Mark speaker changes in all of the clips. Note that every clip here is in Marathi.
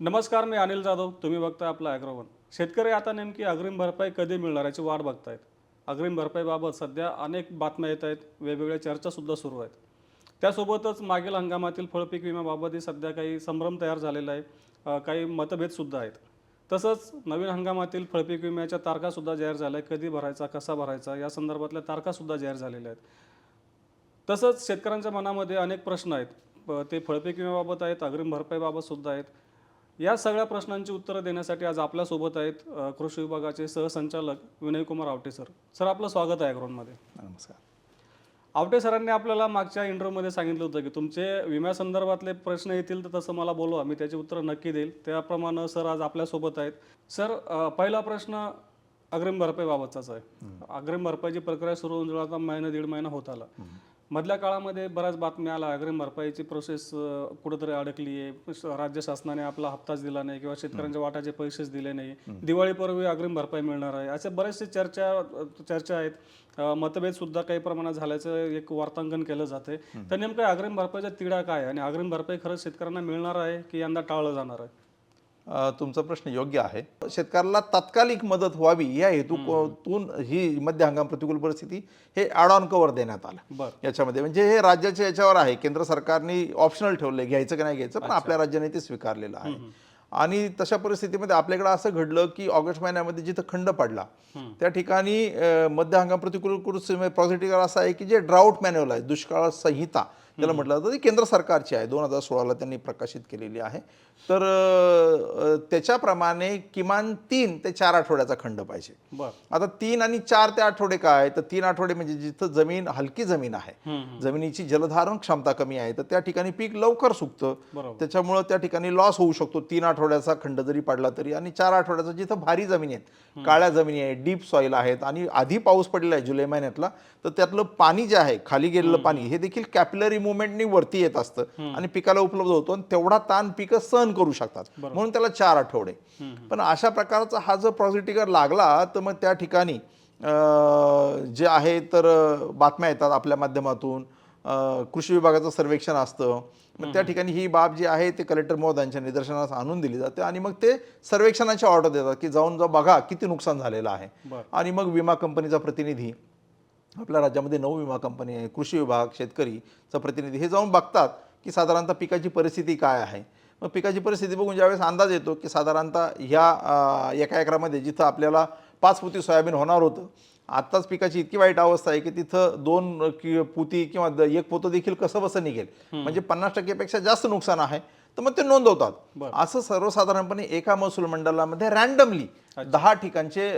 Speaker 1: नमस्कार, मी अनिल जाधव. तुम्ही बघताय आपला ॲग्रोवन. शेतकरी आता नेमकी अग्रिम भरपाई कधी मिळणार याची वाट बघतायत. अग्रिम भरपाईबाबत सध्या अनेक बातम्या येत आहेत, वेगवेगळ्या चर्चासुद्धा सुरू आहेत. त्यासोबतच मागील हंगामातील फळपीक विम्याबाबतही सध्या काही संभ्रम तयार झालेला आहे, काही मतभेदसुद्धा आहेत. तसंच नवीन हंगामातील फळपीक विम्याच्या तारखासुद्धा जाहीर झाल्या आहेत. कधी भरायचा, कसा भरायचा या संदर्भातल्या तारखासुद्धा जाहीर झालेल्या आहेत. तसंच शेतकऱ्यांच्या मनामध्ये अनेक प्रश्न आहेत. ते फळपीक विम्याबाबत आहेत, अग्रिम भरपाईबाबत सुद्धा आहेत. या सगळ्या प्रश्नांची उत्तरं देण्यासाठी आज आपल्यासोबत आहेत कृषी विभागाचे सहसंचालक विनयकुमार आवटे सर. सर, आपलं स्वागत आहे ॲग्रोनमध्ये.
Speaker 2: नमस्कार.
Speaker 1: आवटे सरांनी आपल्याला मागच्या इंटरव्ह्यूमध्ये सांगितलं होतं की तुमचे विम्यासंदर्भातले प्रश्न येतील तर तसं मला बोलवा, मी त्याची उत्तरं नक्की देईल. त्याप्रमाणे सर आज आपल्यासोबत आहेत. सर, पहिला प्रश्न अग्रिम भरपाईबाबतचाच आहे. अग्रिम भरपाईची प्रक्रिया सुरू होऊन आता महिना दीड महिना होत आला. मधल्या काळामध्ये बऱ्याच बातम्या आल्या, अग्रिम भरपाईची प्रोसेस कुठंतरी अडकली आहे, राज्य शासनाने आपला हप्ताच दिला नाही किंवा शेतकऱ्यांच्या वाटाचे पैसेच दिले नाही, दिवाळीपूर्वी अग्रिम भरपाई मिळणार आहे, असे बरेचसे चर्चा आहेत. मतभेद सुद्धा काही प्रमाणात झाल्याचं एक वार्तांकन केलं जाते. तर नेमकं अग्रिम भरपाईचा तिढा काय आणि अग्रिम भरपाई खरंच शेतकऱ्यांना मिळणार आहे की यंदा टाळलं जाणार आहे?
Speaker 2: तुमचा प्रश्न योग्य आहे. शेतकऱ्याला तात्कालिक मदत व्हावी या हेतूतून ही मध्य हंगाम प्रतिकूल परिस्थिती हे ॲड ऑन कव्हर देण्यात आलं. याच्यामध्ये म्हणजे हे राज्याच्या याच्यावर आहे, केंद्र सरकारने ऑप्शनल ठेवलंय घ्यायचं की नाही घ्यायचं, पण आपल्या राज्याने ते स्वीकारलेलं आहे. आणि तशा परिस्थितीमध्ये आपल्याकडे असं घडलं की ऑगस्ट महिन्यामध्ये जिथं खंड पडला त्या ठिकाणी मध्य हंगाम प्रतिकूल पॉझिटिव्ह असा आहे की जे ड्राऊट मॅन्युअल आहे, दुष्काळ संहिता त्याला म्हटलं जातं, ती केंद्र सरकारची आहे, 2016ला त्यांनी प्रकाशित केलेली आहे. तर त्याच्याप्रमाणे किमान 3 ते 4 आठवड्याचा खंड पाहिजे. आता 3 आणि 4 ते आठवडे काय, तर 3 आठवडे म्हणजे जिथं जमीन हलकी जमीन आहे, जमिनीची जलधारण क्षमता कमी आहे, तर त्या ठिकाणी पीक लवकर सुकतं, त्याच्यामुळं त्या ठिकाणी लॉस होऊ शकतो. 3 आठवड्याचा खंड जरी पडला तरी. आणि 4 आठवड्याचा जिथं भारी जमिनी आहेत, काळ्या जमिनी आहेत, डीप सॉईल आहेत आणि आधी पाऊस पडलेला आहे जुलै महिन्यातला, तर त्यातलं पाणी जे आहे, खाली गेलेलं पाणी हे देखील कॅपिलरी मुवमेंटनी वरती येत असतं आणि पिकाला उपलब्ध होतो आणि तेवढा ताण पिकं सहन करू शकतात, म्हणून त्याला 4 आठवडे. पण अशा प्रकारचा हा जर पॉझिटिव्ह लागला तर मग त्या ठिकाणी जे आहे तर बातम्या येतात आपल्या माध्यमातून, कृषी विभागाचं सर्वेक्षण असतं, मग त्या ठिकाणी ही बाब जी आहे ते कलेक्टर महोदयांच्या निदर्शनास आणून दिली जाते आणि मग ते सर्वेक्षणाची ऑर्डर देतात की जाऊन बघा किती नुकसान झालेलं आहे. आणि मग विमा कंपनीचा प्रतिनिधी, आपल्या राज्यामध्ये 9 विमा कंपनी आहे, कृषी विभाग, शेतकरीचा प्रतिनिधी हे जाऊन बघतात की साधारणतः पिकाची परिस्थिती काय आहे. मग पिकाची परिस्थिती बघून ज्यावेळेस अंदाज येतो की साधारणतः ह्या एका एकरामध्ये जिथं आपल्याला 5 पोती सोयाबीन होणार होतं, आत्ताच पिकाची इतकी वाईट अवस्था आहे की तिथं 2 पोती किंवा 1 पोतं देखील कसं बसं निघेल, म्हणजे 50% पेक्षा जास्त नुकसान आहे, तर मग ते नोंदवतात. असं सर्वसाधारणपणे एका महसूल मंडळामध्ये रँडमली 10 ठिकाणचे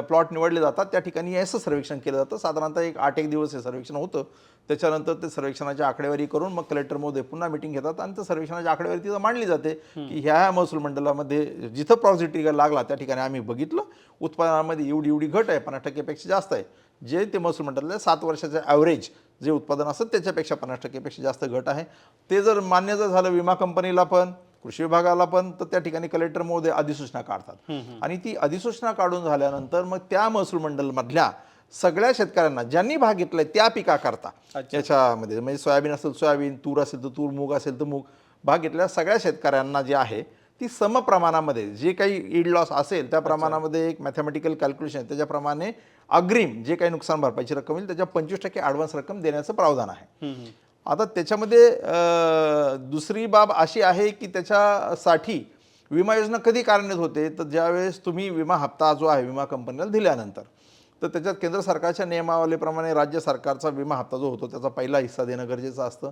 Speaker 2: प्लॉट निवडले जातात. त्या ठिकाणी याचं सर्वेक्षण केलं जातं. साधारणतः 8-1 दिवस हे सर्वेक्षण होतं. त्याच्यानंतर ते सर्वेक्षणाची आकडेवारी करून मग कलेक्टर महोदय पुन्हा मिटिंग घेतात आणि त्या सर्वेक्षणाची आकडेवारी तिथं मांडली जाते की ह्या महसूल मंडळामध्ये जिथं पॉझिटिव्ह लागला त्या ठिकाणी आम्ही बघितलं, उत्पादनामध्ये एवढी घट आहे, 50% पेक्षा जास्त आहे. जे ते महसूल मंडळातल्या 7 वर्षाचं ॲव्हरेज जे उत्पादन असतं त्याच्यापेक्षा 50% पेक्षा जास्त घट आहे. ते जर मान्य जर झालं विमा कंपनीला पण कृषी विभागाला पण, तर त्या ठिकाणी कलेक्टर महोदय अधिसूचना काढतात आणि ती अधिसूचना काढून झाल्यानंतर मग त्या महसूल मंडळमधल्या सगळ्या शेतकऱ्यांना ज्यांनी भाग घेतलाय त्या पिकाकरता, याच्यामध्ये म्हणजे सोयाबीन असेल सोयाबीन, तूर असेल तर तूर, मूग असेल तर मूग, भाग घेतलेल्या सगळ्या शेतकऱ्यांना जे आहे ती सम प्रमाणामध्ये जे काही ईड लॉस असेल त्या प्रमाणामध्ये एक मॅथमॅटिकल कॅल्क्युलेशन त्याच्याप्रमाणे अग्रिम जे काही नुकसान भरपाईची रक्कम होईल त्याच्या 25% ॲडव्हान्स रक्कम देण्याचं प्रावधान आहे. आता त्याच्यामध्ये दुसरी बाब अशी आहे की त्याच्यासाठी विमा योजना कधी कार्यान्वित होते, तर ज्यावेळेस तुम्ही विमा हप्ता जो आहे विमा कंपनीला दिल्यानंतर, तर त्याच्यात केंद्र सरकारच्या नियमावलीप्रमाणे राज्य सरकारचा विमा हप्ता जो होतो त्याचा पहिला हिस्सा देणं गरजेचं असतं,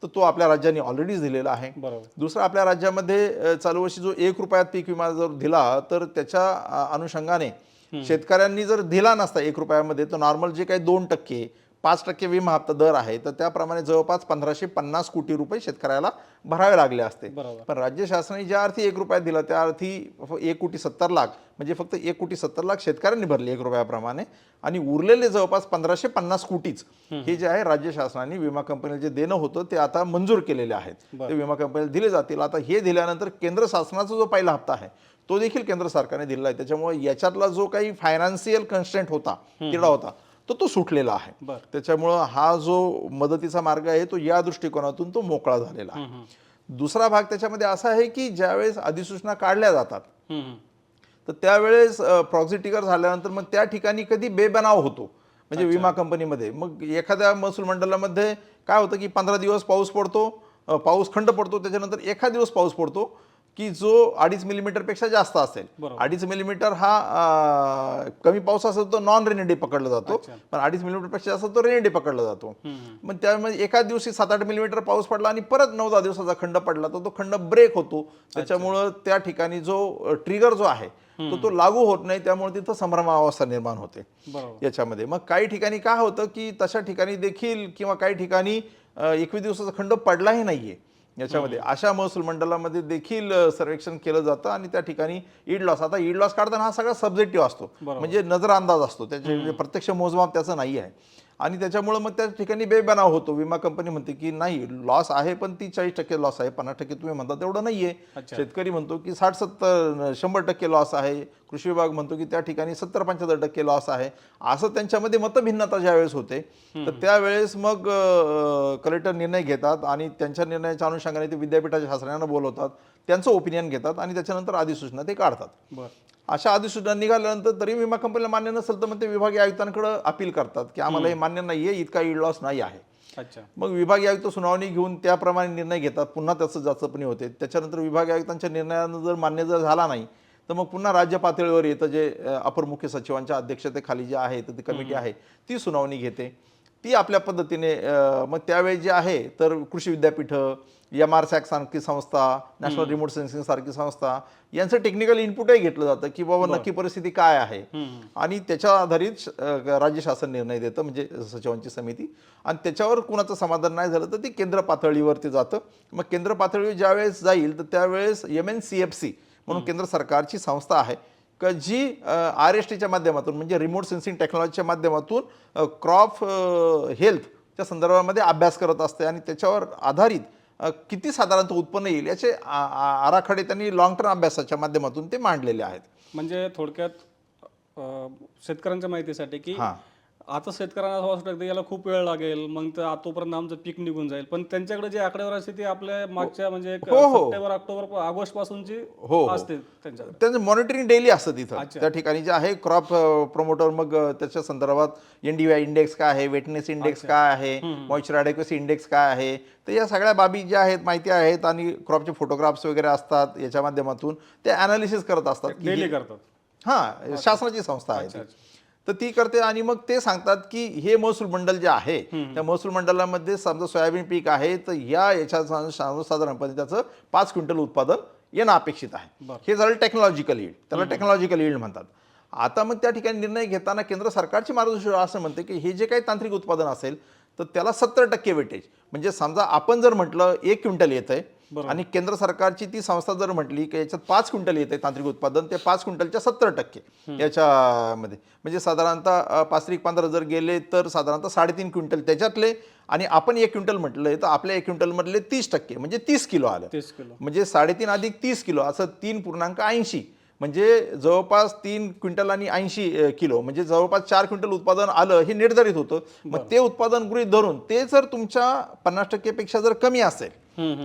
Speaker 2: तर तो आपल्या राज्याने ऑलरेडीच दिलेला आहे. दुसरा, आपल्या राज्यामध्ये चालू वर्षी जो 1 रुपयात पीक विमा जर दिला तर त्याच्या अनुषंगाने शेतकऱ्यांनी जर दिला नसता 1 रुपयामध्ये, तर नॉर्मल जे काही 2%, 5% विमा हप्ता दर आहे, तर त्याप्रमाणे जवळपास 1550 कोटी रुपये शेतकऱ्याला भरावे लागले असते. पण राज्य शासनाने ज्या अर्थी 1 रुपया दिला त्या अर्थी 1,70,00,000 म्हणजे फक्त 1,70,00,000 शेतकऱ्यांनी भरले 1 रुपयाप्रमाणे, आणि उरलेले जवळपास 1550 कोटीच हे जे आहे राज्य शासनाने विमा कंपनीला जे देणं होतं ते आता मंजूर केलेले आहेत, ते विमा कंपनीला दिले जातील. आता हे दिल्यानंतर केंद्र शासनाचा जो पहिला हप्ता आहे तो देखील केंद्र सरकारने दिलेला आहे. त्याच्यामुळे याच्यातला जो काही फायनान्शियल कन्स्ट्रेंट होता, तिढा होता, तो सुटलेला आहे. त्याच्यामुळं हा जो मदतीचा मार्ग आहे तो या दृष्टिकोनातून तो मोकळा झालेला आहे. दुसरा भाग त्याच्यामध्ये असा आहे की ज्यावेळेस अधिसूचना काढल्या जातात
Speaker 1: हम्म, हम्म.
Speaker 2: तर त्यावेळेस प्रॉक्सी ट्रिगर झाल्यानंतर मग त्या ठिकाणी कधी बेबनाव होतो म्हणजे विमा कंपनीमध्ये. मग एखाद्या महसूल मंडळामध्ये काय होतं की 15 दिवस पाऊस पडतो, पाऊस खंड पडतो, त्याच्यानंतर एखाद दिवस पाऊस पडतो की जो 2.5 मिलीमीटरपेक्षा जास्त असेल.
Speaker 1: बरोबर.
Speaker 2: 2.5 मिलीमीटर हा कमी पाऊस असेल तो नॉन रेनी डे पकडला जातो,
Speaker 1: अच्छा.
Speaker 2: पण 2.5 मिलीमीटरपेक्षा जास्त तो रेनी डे पकडला जातो.
Speaker 1: हम्म.
Speaker 2: मग त्यामुळे एका दिवशी 7-8 मिलीमीटर पाऊस पडला आणि परत 9-10 दिवसाचा खंड पडला तर तो खंड ब्रेक होतो. त्याच्यामुळं त्या ठिकाणी जो ट्रिगर जो आहे तो लागू होत नाही, त्यामुळे तिथं संभ्रमावस्था निर्माण होते
Speaker 1: बरोबर.
Speaker 2: याच्यामध्ये. मग काही ठिकाणी काय होतं की तशा ठिकाणी देखील किंवा काही ठिकाणी 21 दिवसाचा खंड पडलाही नाहीये याच्यामध्ये, अशा महसूल मंडळामध्ये देखील सर्वेक्षण केलं जातं आणि त्या ठिकाणी ईड लॉस, आता ईड लॉस काढताना हा सगळा सब्जेक्टिव्ह असतो, म्हणजे नजर अंदाज असतो, त्याचे म्हणजे प्रत्यक्ष मोजमाप त्याचं नाही आहे. आणि त्याच्यामुळे मग त्या ठिकाणी बेबनाव होतो. विमा कंपनी म्हणते की नाही लॉस आहे पण ती 40% लॉस आहे, 50% तुम्ही म्हणता तेवढं नाहीये. शेतकरी म्हणतो की 60-70-100% लॉस आहे, कृषी विभाग म्हणतो की त्या ठिकाणी 70-75% लॉस आहे. असं त्यांच्यामध्ये मतभिन्नता ज्यावेळेस होते तर त्यावेळेस मग कलेक्टर निर्णय घेतात आणि त्यांच्या निर्णयाच्या अनुषंगाने ते विद्यापीठाच्या शास्त्रज्ञांना बोलवतात, त्यांचं ओपिनियन घेतात आणि त्याच्यानंतर अधिसूचना ते काढतात.
Speaker 1: बरं.
Speaker 2: अशा अधिसूचना निघाल्यानंतर तरी विमा कंपनीला मान्य नसेल तर मग ते विभागीय आयुक्तांकडे अपील करतात की आम्हाला हे मान्य नाहीये, इतका ईड लॉस नाही आहे.
Speaker 1: अच्छा.
Speaker 2: मग विभागीय आयुक्त सुनावणी घेऊन त्याप्रमाणे निर्णय घेतात, पुन्हा त्याचं जाचपणी होते. त्याच्यानंतर विभागीय आयुक्तांच्या निर्णयानं जर मान्य जर झाला नाही तर मग पुन्हा राज्य पातळीवर येतं, जे अपर मुख्य सचिवांच्या अध्यक्षतेखाली जे आहे तर ती कमिटी आहे ती सुनावणी घेते. ती आपल्या पद्धतीने मग त्यावेळी जे आहे तर कृषी विद्यापीठं, MRSAC सारखी संस्था, नॅशनल रिमोट सेन्सिंग सारखी संस्था यांचं टेक्निकल इनपुटही घेतलं जातं की बाबा नक्की परिस्थिती काय आहे आणि त्याच्या आधारित राज्य शासन निर्णय देतं, म्हणजे सचिवांची समिती. आणि त्याच्यावर कुणाचं समाधान नाही झालं तर ते केंद्र पातळीवरती जातं. मग केंद्र पातळीवर ज्यावेळेस जाईल तर त्यावेळेस MNCFC म्हणून केंद्र सरकारची संस्था आहे जी RSTच्या माध्यमातून म्हणजे रिमोट सेन्सिंग टेक्नॉलॉजीच्या माध्यमातून क्रॉप हेल्थच्या संदर्भामध्ये अभ्यास करत असते आणि त्याच्यावर आधारित किती साधारणतः उत्पन्न येईल याचे आराखडे त्यांनी लॉंग टर्म अभ्यासाच्या माध्यमातून ते मांडलेले आहेत.
Speaker 1: म्हणजे थोडक्यात शेतकऱ्यांच्या माहितीसाठी की आता शेतकऱ्यांना असं वाटतं की याला खूप वेळ लागेल, मग तर तोपर्यंत आमचं पीक निघून जाईल, पण त्यांच्याकडे जे आकडेवारी असते ती आपल्या मागच्या म्हणजे सप्टेंबर, ऑक्टोबर, ऑगस्ट पासूनची असते त्यांच्याकडे.
Speaker 2: त्यांचं मॉनिटरिंग डेली असतं तिथं. त्या ठिकाणी जे आहे क्रॉप प्रमोटर, मग त्याच्या संदर्भात NDVI इंडेक्स काय आहे, वेटनेस इंडेक्स काय आहे, मॉइश्चर ॲडेक्वसी इंडेक्स काय आहे, तर या सगळ्या बाबी ज्या आहेत माहिती आहेत आणि क्रॉपचे फोटोग्राफ्स वगैरे असतात याच्या माध्यमातून ते ॲनालिसिस करत असतात.
Speaker 1: डेली करतात.
Speaker 2: हां, शासनाची संस्था आहे ती. तर ती करते आणि मग ते सांगतात की हे महसूल मंडळ जे आहे त्या महसूल मंडळामध्ये समजा सोयाबीन पीक आहे तर याच्या साधारणपणे त्याचं 5 क्विंटल उत्पादन येणं अपेक्षित आहे. हे झालं टेक्नॉलॉजिकल यील्ड, त्याला टेक्नॉलॉजिकल यील्ड म्हणतात. आता मग त्या ठिकाणी निर्णय घेताना केंद्र सरकारची मार्गदर्शन असं म्हणते की हे जे काही तांत्रिक उत्पादन असेल तर त्याला 70% वेटेज, म्हणजे समजा आपण जर म्हटलं 1 क्विंटल येत आहे आणि केंद्र सरकारची ती संस्था जर म्हटली की याच्यात 5 क्विंटल येते तांत्रिक उत्पादन, ते 5 क्विंटलच्या 70% याच्यामध्ये, म्हणजे साधारणतः 5-15 जर गेले तर साधारणतः 3.5 क्विंटल त्याच्यातले आणि आपण 1 क्विंटल म्हटलंय तर आपल्या 1 क्विंटलमधले 30% म्हणजे 30 किलो आलं.
Speaker 1: 30 किलो
Speaker 2: म्हणजे 3.5 अधिक 30 किलो असं 3.80, म्हणजे जवळपास 3 क्विंटल आणि 80 किलो, म्हणजे जवळपास 4 क्विंटल उत्पादन आलं हे निर्धारित होतं. मग ते उत्पादन गृहीत धरून ते जर तुमच्या 50% पेक्षा जर कमी असेल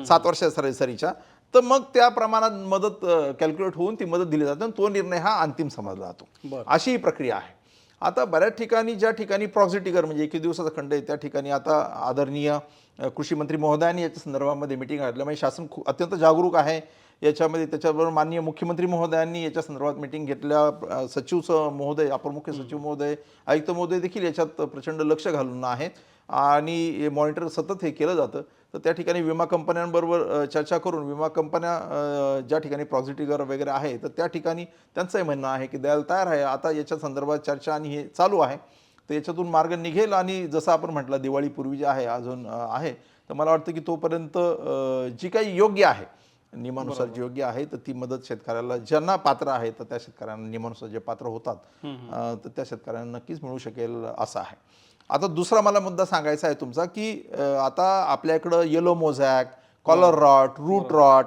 Speaker 2: 7 वर्षा सरासरीच्या, तर मग त्या प्रमाणात मदत कॅल्क्युलेट होऊन ती मदत दिली जाते आणि तो निर्णय हा अंतिम समजला जातो. अशी ही प्रक्रिया आहे. आता बऱ्याच ठिकाणी ज्या ठिकाणी प्रॉक्सी ट्रिगर म्हणजे 21 दिवसाचा खंड आहे त्या ठिकाणी आता आदरणीय कृषी मंत्री महोदयांनी याच्या संदर्भामध्ये मिटिंग घेतल्यामुळे शासन अत्यंत जागरूक आहे याच्यामध्ये. त्याच्याबरोबर माननीय मुख्यमंत्री महोदयांनी याच्या संदर्भात मिटिंग घेतल्या, सचिव महोदय, अपर मुख्य सचिव महोदय, आयुक्त महोदय देखील याच्यात प्रचंड लक्ष घालून आहेत आणि मॉनिटर सतत हे केलं जातं. तर त्या ठिकाणी विमा कंपन्यांबरोबर चर्चा करून विमा कंपन्या ज्या ठिकाणी प्रॉक्सी ट्रिगर वगैरे आहे तर त्या ठिकाणी त्यांचंही म्हणणं आहे की द्यायला तयार आहे. आता याच्या संदर्भात चर्चा आणि हे चालू आहे, तर याच्यातून मार्ग निघेल आणि जसं आपण म्हटलं दिवाळीपूर्वी जे आहे अजून आहे, तर मला वाटतं की तोपर्यंत जी काही योग्य आहे नियमानुसार जी योग्य आहे तर ती मदत शेतकऱ्याला ज्यांना पात्र आहे तर त्या शेतकऱ्यांना नियमानुसार जे पात्र होतात तर त्या शेतकऱ्यांना नक्कीच मिळू शकेल असं आहे. आता दुसरा मला मुद्दा सांगायचा आहे तुमचा की आता आपल्याकडं yellow mosaic, collar rot, root rot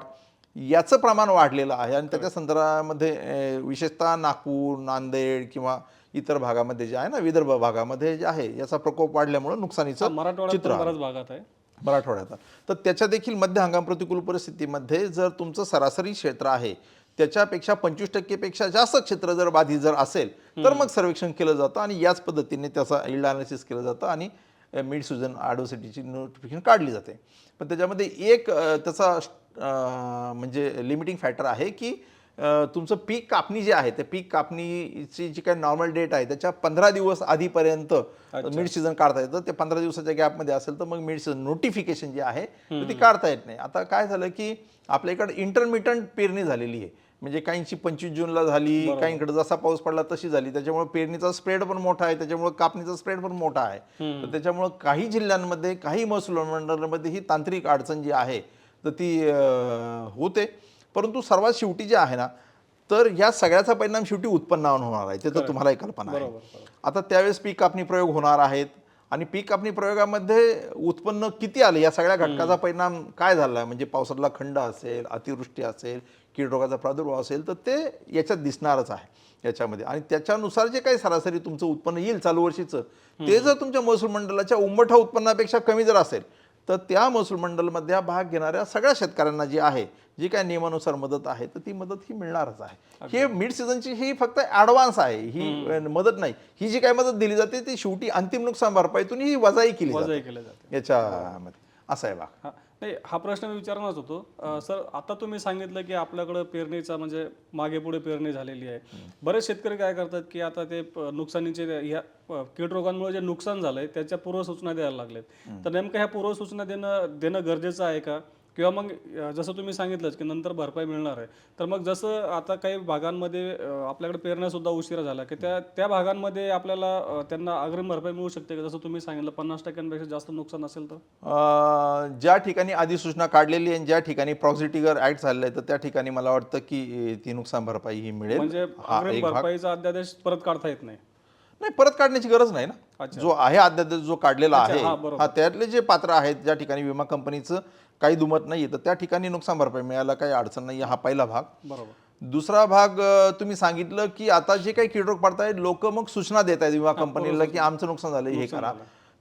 Speaker 2: याचं प्रमाण वाढलेलं आहे आणि त्याच्या संदर्भामध्ये विशेषतः नागपूर, नांदेड किंवा इतर भागामध्ये जे आहे ना, विदर्भ भागामध्ये जे आहे याचा प्रकोप वाढल्यामुळे नुकसानीचं चित्र
Speaker 1: बऱ्याच भागात आहे.
Speaker 2: मराठवाड्यात. तर त्याच्या देखील मध्य हंगाम प्रतिकूल परिस्थितीमध्ये जर तुमचं सरासरी क्षेत्र आहे त्याच्यापेक्षा 25% पेक्षा जास्त क्षेत्र जर बाधित जर असेल तर मग सर्वेक्षण केलं जातं आणि याच पद्धतीने त्याचा यील्ड अनालिसिस केलं जातं आणि मिड सीझन ॲडव्हर्सिटीची नोटिफिकेशन काढली जाते. पण त्याच्यामध्ये एक त्याचा म्हणजे लिमिटिंग फॅक्टर आहे की तुमचं पीक कापणी जे आहे ते पीक कापणीची जी काही नॉर्मल डेट आहे त्याच्या 15 दिवस आधीपर्यंत मिड सीझन काढता येतं. ते 15 दिवसाच्या गॅपमध्ये असेल तर मग मिड सीझन नोटिफिकेशन जी आहे ती काढता येत नाही. आता काय झालं की आपल्याकडे इंटरमिटंट पेरणी झालेली आहे. म्हणजे काहींची 25 जूनला झाली, काहींकडे जसा पाऊस पडला तशी झाली. त्याच्यामुळे पेरणीचा स्प्रेड पण मोठा आहे, त्याच्यामुळे कापणीचा स्प्रेड पण मोठा आहे. तर त्याच्यामुळे काही जिल्ह्यांमध्ये काही महसूल मंडळांमध्ये ही तांत्रिक अडचण जी आहे तर ती होते. परंतु सर्वात शेवटी जे आहे ना तर या सगळ्याचा परिणाम शेवटी उत्पन्नावर होणार आहे. ते तर तुम्हालाही कल्पना आहे. आता त्यावेळेस पीक कापणी प्रयोग होणार आहेत आणि पीक कापणी प्रयोगामध्ये उत्पन्न किती आले या सगळ्या घटकाचा परिणाम काय झाला म्हणजे पावसातला खंड असेल, अतिवृष्टी असेल, कीड रोगाचा प्रादुर्भाव असेल तर ते याच्यात दिसणारच आहे याच्यामध्ये. आणि त्याच्यानुसार जे काही सरासरी तुमचं उत्पन्न येईल चालू वर्षीचं ते जर तुमच्या महसूल मंडळाच्या उंबरठा उत्पन्नापेक्षा कमी जर असेल तर त्या महसूल मंडळमध्ये भाग घेणाऱ्या सगळ्या शेतकऱ्यांना जी आहे जी काय नियमानुसार मदत आहे तर ती मदत ही मिळणारच आहे. हे मिड सीझनची ही फक्त ॲडव्हान्स आहे, ही मदत नाही. ही जी काय मदत दिली जाते ती शेवटी अंतिम नुकसान भरपाईतून ही वजाई केली जाते याच्यामध्ये. असं आहे भाग.
Speaker 1: नाही, हा प्रश्न मी विचारणारच होतो. सर, आता तुम्ही सांगितलं की आपल्याकडं पेरणीचा म्हणजे मागे पुढे पेरणी झालेली आहे. बरेच शेतकरी काय करतात की आता ते नुकसानीचे ह्या कीड रोगांमुळे जे नुकसान झालंय त्याच्या पूर्वसूचना द्यायला लागलेत. तर नेमकं ह्या पूर्वसूचना देणं गरजेचं आहे का? किंवा मग जसं तुम्ही सांगितलंच की नंतर भरपाई मिळणार आहे. तर मग जसं आता काही भागांमध्ये आपल्याकडे पेरण्यासुद्धा उशिरा झाला की त्या भागांमध्ये आपल्याला त्यांना अग्रिम भरपाई मिळू शकते का? जसं तुम्ही सांगितलं 50% जास्त नुकसान असेल तर
Speaker 2: ज्या ठिकाणी अधिसूचना काढलेली आहे ज्या ठिकाणी प्रॉक्सिटिगर ऍक्ट झालेलं आहे तर त्या ठिकाणी मला वाटतं की ती नुकसान भरपाई ही मिळेल.
Speaker 1: म्हणजे अग्रिम भरपाईचा अध्यादेश परत काढता येत नाही.
Speaker 2: नाही, परत काढण्याची गरज नाही ना. जो आहे अध्यादेश जो काढलेला आहे हा त्यातले जे पात्र आहेत ज्या ठिकाणी विमा कंपनीचं काही दुमत नाही तर त्या ठिकाणी नुकसान भरपाई मिळायला काही अडचण नाही. हा पहिला भाग.
Speaker 1: बरोबर.
Speaker 2: दुसरा भाग तुम्ही सांगितलं की आता जे काही कीड रोग पडतायत लोक मग सूचना देत आहेत विमा कंपनीला की आमचं नुकसान झालं हे करा.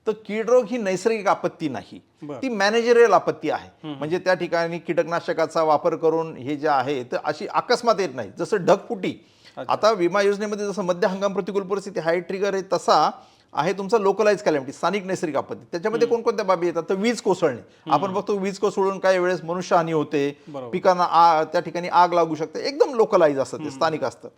Speaker 2: तर कीड रोग ही नैसर्गिक आपत्ती नाही, ती मॅनेजरियल आपत्ती आहे. म्हणजे त्या ठिकाणी कीटकनाशकाचा वापर करून हे जे आहे तर अशी अकस्मात येत नाही. जसं ढगफुटी आता विमा योजनेमध्ये जसं मध्य हंगाम प्रतिकूल परिस्थिती हाय ट्रिगर आहे तसा आहे तुमचा लोकलाइज कॅलॅमिटी स्थानिक नैसर्गिक आपत्ती. त्याच्यामध्ये कोणकोणत्या बाबी येतात तर वीज कोसळणे. आपण बघतो वीज कोसळून काही वेळेस मनुष्यहानी होते, पिकांना त्या ठिकाणी आग लागू शकते. एकदम लोकलाइज असतं ते, स्थानिक असतं.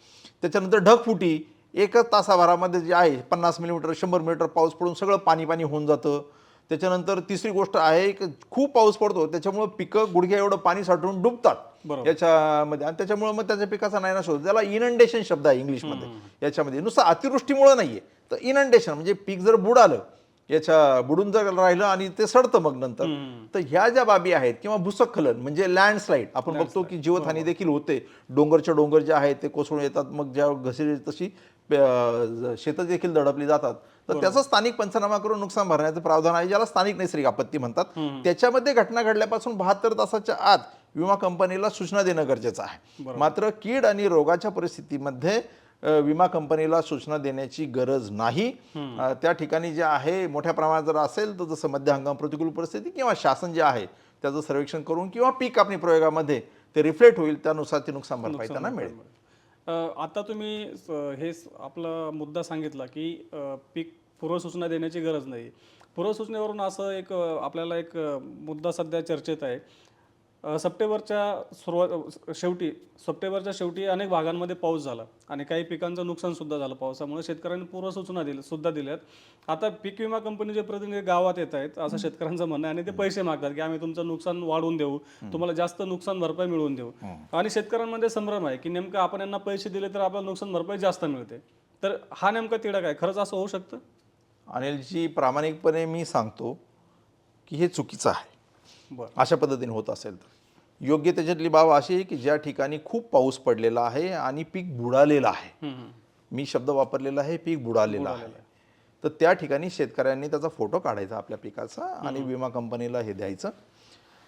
Speaker 2: त्याच्यानंतर ढगफुटी एकच तासाभरामध्ये जे आहे 50 मिलीमीटर 100 मिलीमीटर पाऊस पडून सगळं पाणी होऊन जातं. त्याच्यानंतर तिसरी गोष्ट आहे की खूप पाऊस पडतो त्याच्यामुळे पिकं गुडघ्या एवढं पाणी साठवून डुबतात याच्यामध्ये आणि त्याच्यामुळे मग त्याच्या पिकाचा नायनाश होतो. त्याला इनंडेशन शब्द आहे इंग्लिशमध्ये. याच्यामध्ये नुसतं अतिवृष्टीमुळे नाहीये तर इनंडेशन म्हणजे पीक जर बुडालं बुडून जर राहिलं आणि ते सडतं मग नंतर तर ह्या ज्या बाबी आहेत किंवा भूस्खलन म्हणजे लँडस्लाईड आपण बघतो की जीवितहानी देखील होते. डोंगरच्या डोंगर जे आहेत ते कोसळून येतात. मग ज्या घसरली तशी शेतं देखील दडपली जातात. तर त्याचा स्थानिक पंचनामा करून नुकसान भरण्याचं प्रावधान आहे ज्याला स्थानिक नैसर्गिक आपत्ती म्हणतात. त्याच्यामध्ये घटना घडल्यापासून 72 तासाच्या आत विमा कंपनीला सूचना देणं गरजेचं आहे. मात्र कीड आणि रोगाच्या परिस्थितीमध्ये विमा कंपनीला सूचना देण्याची गरज नाही. त्या ठिकाणी जे आहे मोठ्या प्रमाणात जर असेल तर जसं मध्य हंगाम प्रतिकूल परिस्थिती किंवा शासन जे आहे त्याचं सर्वेक्षण करून किंवा पीक कापणी प्रयोगामध्ये ते रिफ्लेक्ट होईल त्यानुसार ते नुकसान भरपाई त्यांना मिळेल.
Speaker 1: आता तुम्ही हे आपला मुद्दा सांगितला की पीक पूर्वसूचना देण्याची गरज नाही. पूर्वसूचनेवरून असं एक आपल्याला एक मुद्दा सध्या चर्चेत आहे. सप्टेंबरच्या शेवटी अनेक भागांमध्ये पाऊस झाला आणि काही पिकांचं नुकसान सुद्धा झालं पावसामुळे. शेतकऱ्यांनी पूर्वसूचना सुद्धा दिल्यात. आता पीक विमा कंपनीचे प्रतिनिधी गावात येत आहेत असं शेतकऱ्यांचं म्हणणं आहे आणि ते पैसे मागतात की आम्ही तुमचं नुकसान वाढवून देऊ, तुम्हाला जास्त नुकसान भरपाई मिळवून देऊ. आणि शेतकऱ्यांमध्ये संभ्रम आहे की नेमकं आपण यांना पैसे दिले तर आपल्याला नुकसान भरपाई जास्त मिळते. तर हा नेमका तिढा काय? खरंच असं होऊ शकतं?
Speaker 2: अनिलजी, प्रामाणिकपणे मी सांगतो की हे चुकीचं आहे. अशा पद्धतीने होत असेल तर योग्य त्याच्यातली बाब अशी आहे की ज्या ठिकाणी खूप पाऊस पडलेला आहे आणि पीक बुडालेलं आहे, मी शब्द वापरलेला आहे पीक बुडालेलं आहे, तर त्या ठिकाणी शेतकऱ्यांनी त्याचा फोटो काढायचा आपल्या पिकाचा आणि विमा कंपनीला हे द्यायचं.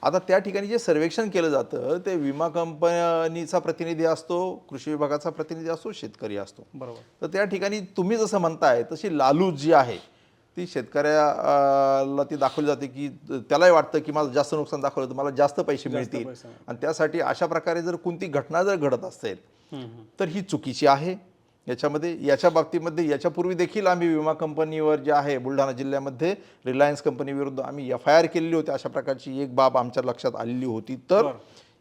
Speaker 2: आता त्या ठिकाणी जे सर्वेक्षण केलं जातं ते विमा कंपनीचा प्रतिनिधी असतो, कृषी विभागाचा प्रतिनिधी असतो, शेतकरी असतो.
Speaker 1: बरोबर.
Speaker 2: तर त्या ठिकाणी तुम्ही जसं म्हणताय तशी लालूच जी आहे ती शेतकऱ्याला ती दाखवली जाते की त्यालाही वाटतं की माझं जास्त नुकसान दाखवलं तर मला जास्त पैसे मिळतील,
Speaker 1: पैसे मिळतील.
Speaker 2: आणि त्यासाठी अशा प्रकारे जर कोणती घटना जर घडत असेल
Speaker 1: हम्म, हम्म.
Speaker 2: तर ही चुकीची आहे. याच्या बाबतीमध्ये याच्यापूर्वी देखील आम्ही विमा कंपनीवर जे आहे बुलढाणा जिल्ह्यामध्ये रिलायन्स कंपनी विरुद्ध आम्ही FIR केलेली होती. अशा प्रकारची एक बाब आमच्या लक्षात आलेली होती. तर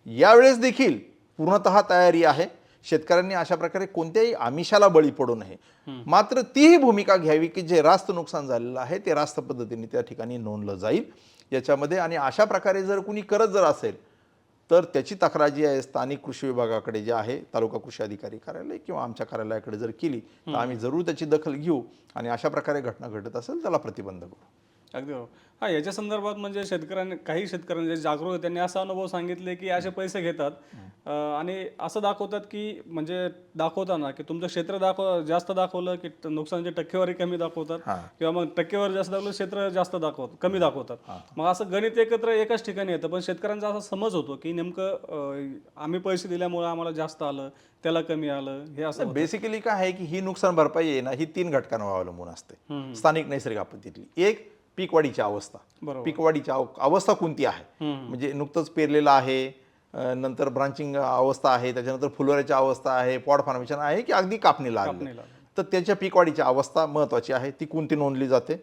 Speaker 2: यावेळेस देखील पूर्णतः तयारी आहे. शेतकऱ्यांनी अशा प्रकारे कोणत्याही आमिषाला बळी पडू नये, मात्र तीही भूमिका घ्यावी की जे रास्त नुकसान झालेलं आहे ते रास्त पद्धतीने त्या ठिकाणी नोंदलं जाईल याच्यामध्ये. आणि अशा प्रकारे जर कुणी करत जर असेल तर त्याची तक्रार जी आहे स्थानिक कृषी विभागाकडे जे आहे तालुका कृषी अधिकारी कार्यालय किंवा आमच्या कार्यालयाकडे जर केली तर आम्ही जरूर त्याची दखल घेऊ आणि अशा प्रकारे घटना घडत असेल त्याला प्रतिबंध करू.
Speaker 1: अगदी बरोबर. हा, याच्या संदर्भात म्हणजे काही शेतकऱ्यांनी जे जागरूक आहेत त्यांनी असा अनुभव सांगितले की असे पैसे घेतात आणि असं दाखवतात की म्हणजे दाखवताना की तुमचं क्षेत्र जास्त दाखवलं की नुकसानाची टक्केवारी कमी दाखवतात किंवा मग टक्केवारी जास्त दाखवलं क्षेत्र जास्त कमी दाखवतात. मग असं गणित एकत्र एकाच ठिकाणी येतं, पण शेतकऱ्यांचा असा समज होतो की नेमकं आम्ही पैसे दिल्यामुळे आम्हाला जास्त आलं, त्याला कमी आलं, हे असं.
Speaker 2: बेसिकली काय आहे की ही नुकसान भरपाई आहे ना ही 3 घटकांवर अवलंबून असते स्थानिक नैसर्गिक आपत्तीतली. एक, पीक वाढीची अवस्था. पीक वाढीची अवस्था कोणती आहे, म्हणजे नुकतंच पेरलेलं आहे, नंतर ब्रांचिंग अवस्था आहे, त्याच्यानंतर फुलोऱ्याची अवस्था आहे, पॉड फॉर्मेशन आहे की अगदी कापणीला आलेलं. तर त्याच्या पीक वाढीची अवस्था महत्वाची आहे, ती कोणती नोंदली जाते.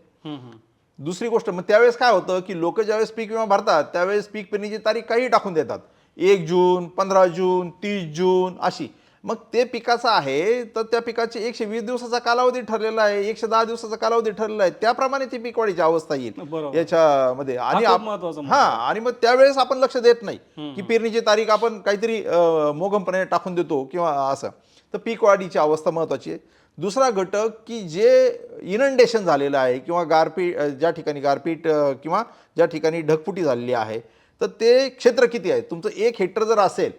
Speaker 2: दुसरी गोष्ट, मग त्यावेळेस काय होतं की लोक ज्यावेळेस पीक विमा भरतात त्यावेळेस पीक पेरणीची तारीख काही टाकून देतात, 1 जून, 15 जून, 30 जून अशी. मग ते पिकाचं आहे तर त्या पिकाचे 120 दिवसाचा कालावधी ठरलेला आहे, 110 दिवसाचा कालावधी ठरलेला आहे, त्याप्रमाणे ती पीक वाढीची अवस्था येईल याच्यामध्ये. आणि आणि मग त्यावेळेस आपण लक्ष देत नाही की पेरणीची तारीख आपण काहीतरी मोगमपणे टाकून देतो किंवा असं. तर पीक वाढीची अवस्था महत्वाची आहे. दुसरा घटक की जे इनंडेशन झालेलं आहे किंवा गारपीट, ज्या ठिकाणी गारपीट किंवा ज्या ठिकाणी ढगफुटी झालेली आहे तर ते क्षेत्र किती आहे. तुमचं 1 हेक्टर जर असेल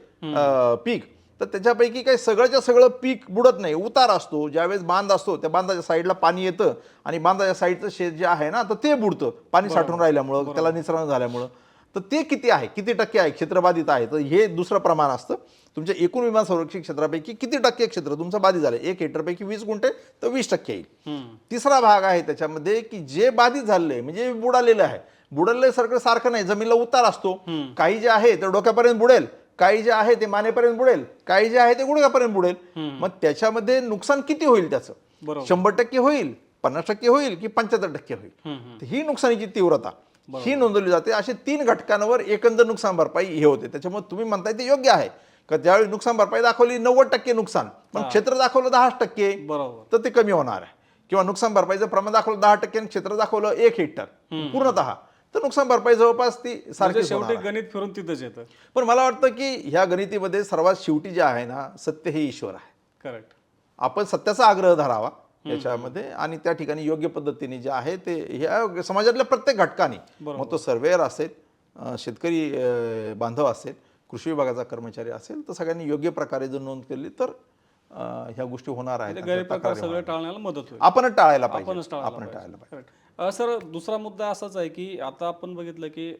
Speaker 2: पीक तर त्याच्यापैकी काही सगळंच्या सगळं पीक बुडत नाही, उतार असतो. ज्यावेळेस बांध असतो त्या बांधाच्या साईडला पाणी येतं आणि बांधाच्या साईडचं शेत जे आहे ना तर ते बुडतं पाणी साठून राहिल्यामुळं, त्याला निसरण झाल्यामुळं. तर ते किती आहे, किती टक्के आहे क्षेत्र बाधित आहे, तर हे दुसरं प्रमाण असतं. तुमच्या एकूण विमा संरक्षित क्षेत्रापैकी किती टक्के क्षेत्र तुमचं बाधित झालं, 1 हेक्टरपैकी 20 गुंठे तर 20% येईल. तिसरा भाग आहे त्याच्यामध्ये की जे बाधित झालेलं म्हणजे बुडालेलं आहे. बुडलेलं सारखं नाही, जमिनीला उतार असतो. काही जे आहे ते डोक्यापर्यंत बुडेल, काही जे आहे ते मानेपर्यंत बुडेल, काही जे आहे ते गुडघ्यापर्यंत बुडेल. मग त्याच्यामध्ये नुकसान किती होईल त्याचं, 100% होईल, 50% होईल की 75% होईल. ही नुकसानीची तीव्रता ही नोंदवली जाते. असे 3 घटकांवर एकंदर नुकसान भरपाई हे होते. त्याच्यामुळे तुम्ही म्हणताय ते योग्य आहे का ज्यावेळी नुकसान भरपाई दाखवली 90% नुकसान पण क्षेत्र दाखवलं 10%, तर ते कमी होणार आहे. किंवा नुकसान भरपाईचं प्रमाण दाखवलं 10% आणि क्षेत्र दाखवलं 1 हेक्टर पूर्णतः, तर नुकसान भरपाई जवळपास ती सारखी.
Speaker 1: शेवटी गणित फिरून तिथंच येतं.
Speaker 2: पण मला वाटतं की ह्या गणितीमध्ये सर्वात शेवटी जे आहे ना सत्य हे ईश्वर आहे.
Speaker 1: करेक्ट.
Speaker 2: आपण सत्याचा आग्रह धरावा याच्यामध्ये आणि त्या ठिकाणी योग्य पद्धतीने जे आहे ते ह्या समाजातल्या प्रत्येक घटकाने, मग तो सर्वेअर असेल, शेतकरी बांधव असेल, कृषी विभागाचा कर्मचारी असेल, तर सगळ्यांनी योग्य प्रकारे जर नोंद केली तर ह्या गोष्टी होणार आहेत.
Speaker 1: गैरप्रकार सगळे टाळण्याला मदत होईल.
Speaker 2: आपण टाळायला पाहिजे.
Speaker 1: सर, दुसरा मुद्दा असाच आहे की आता आपण बघितलं की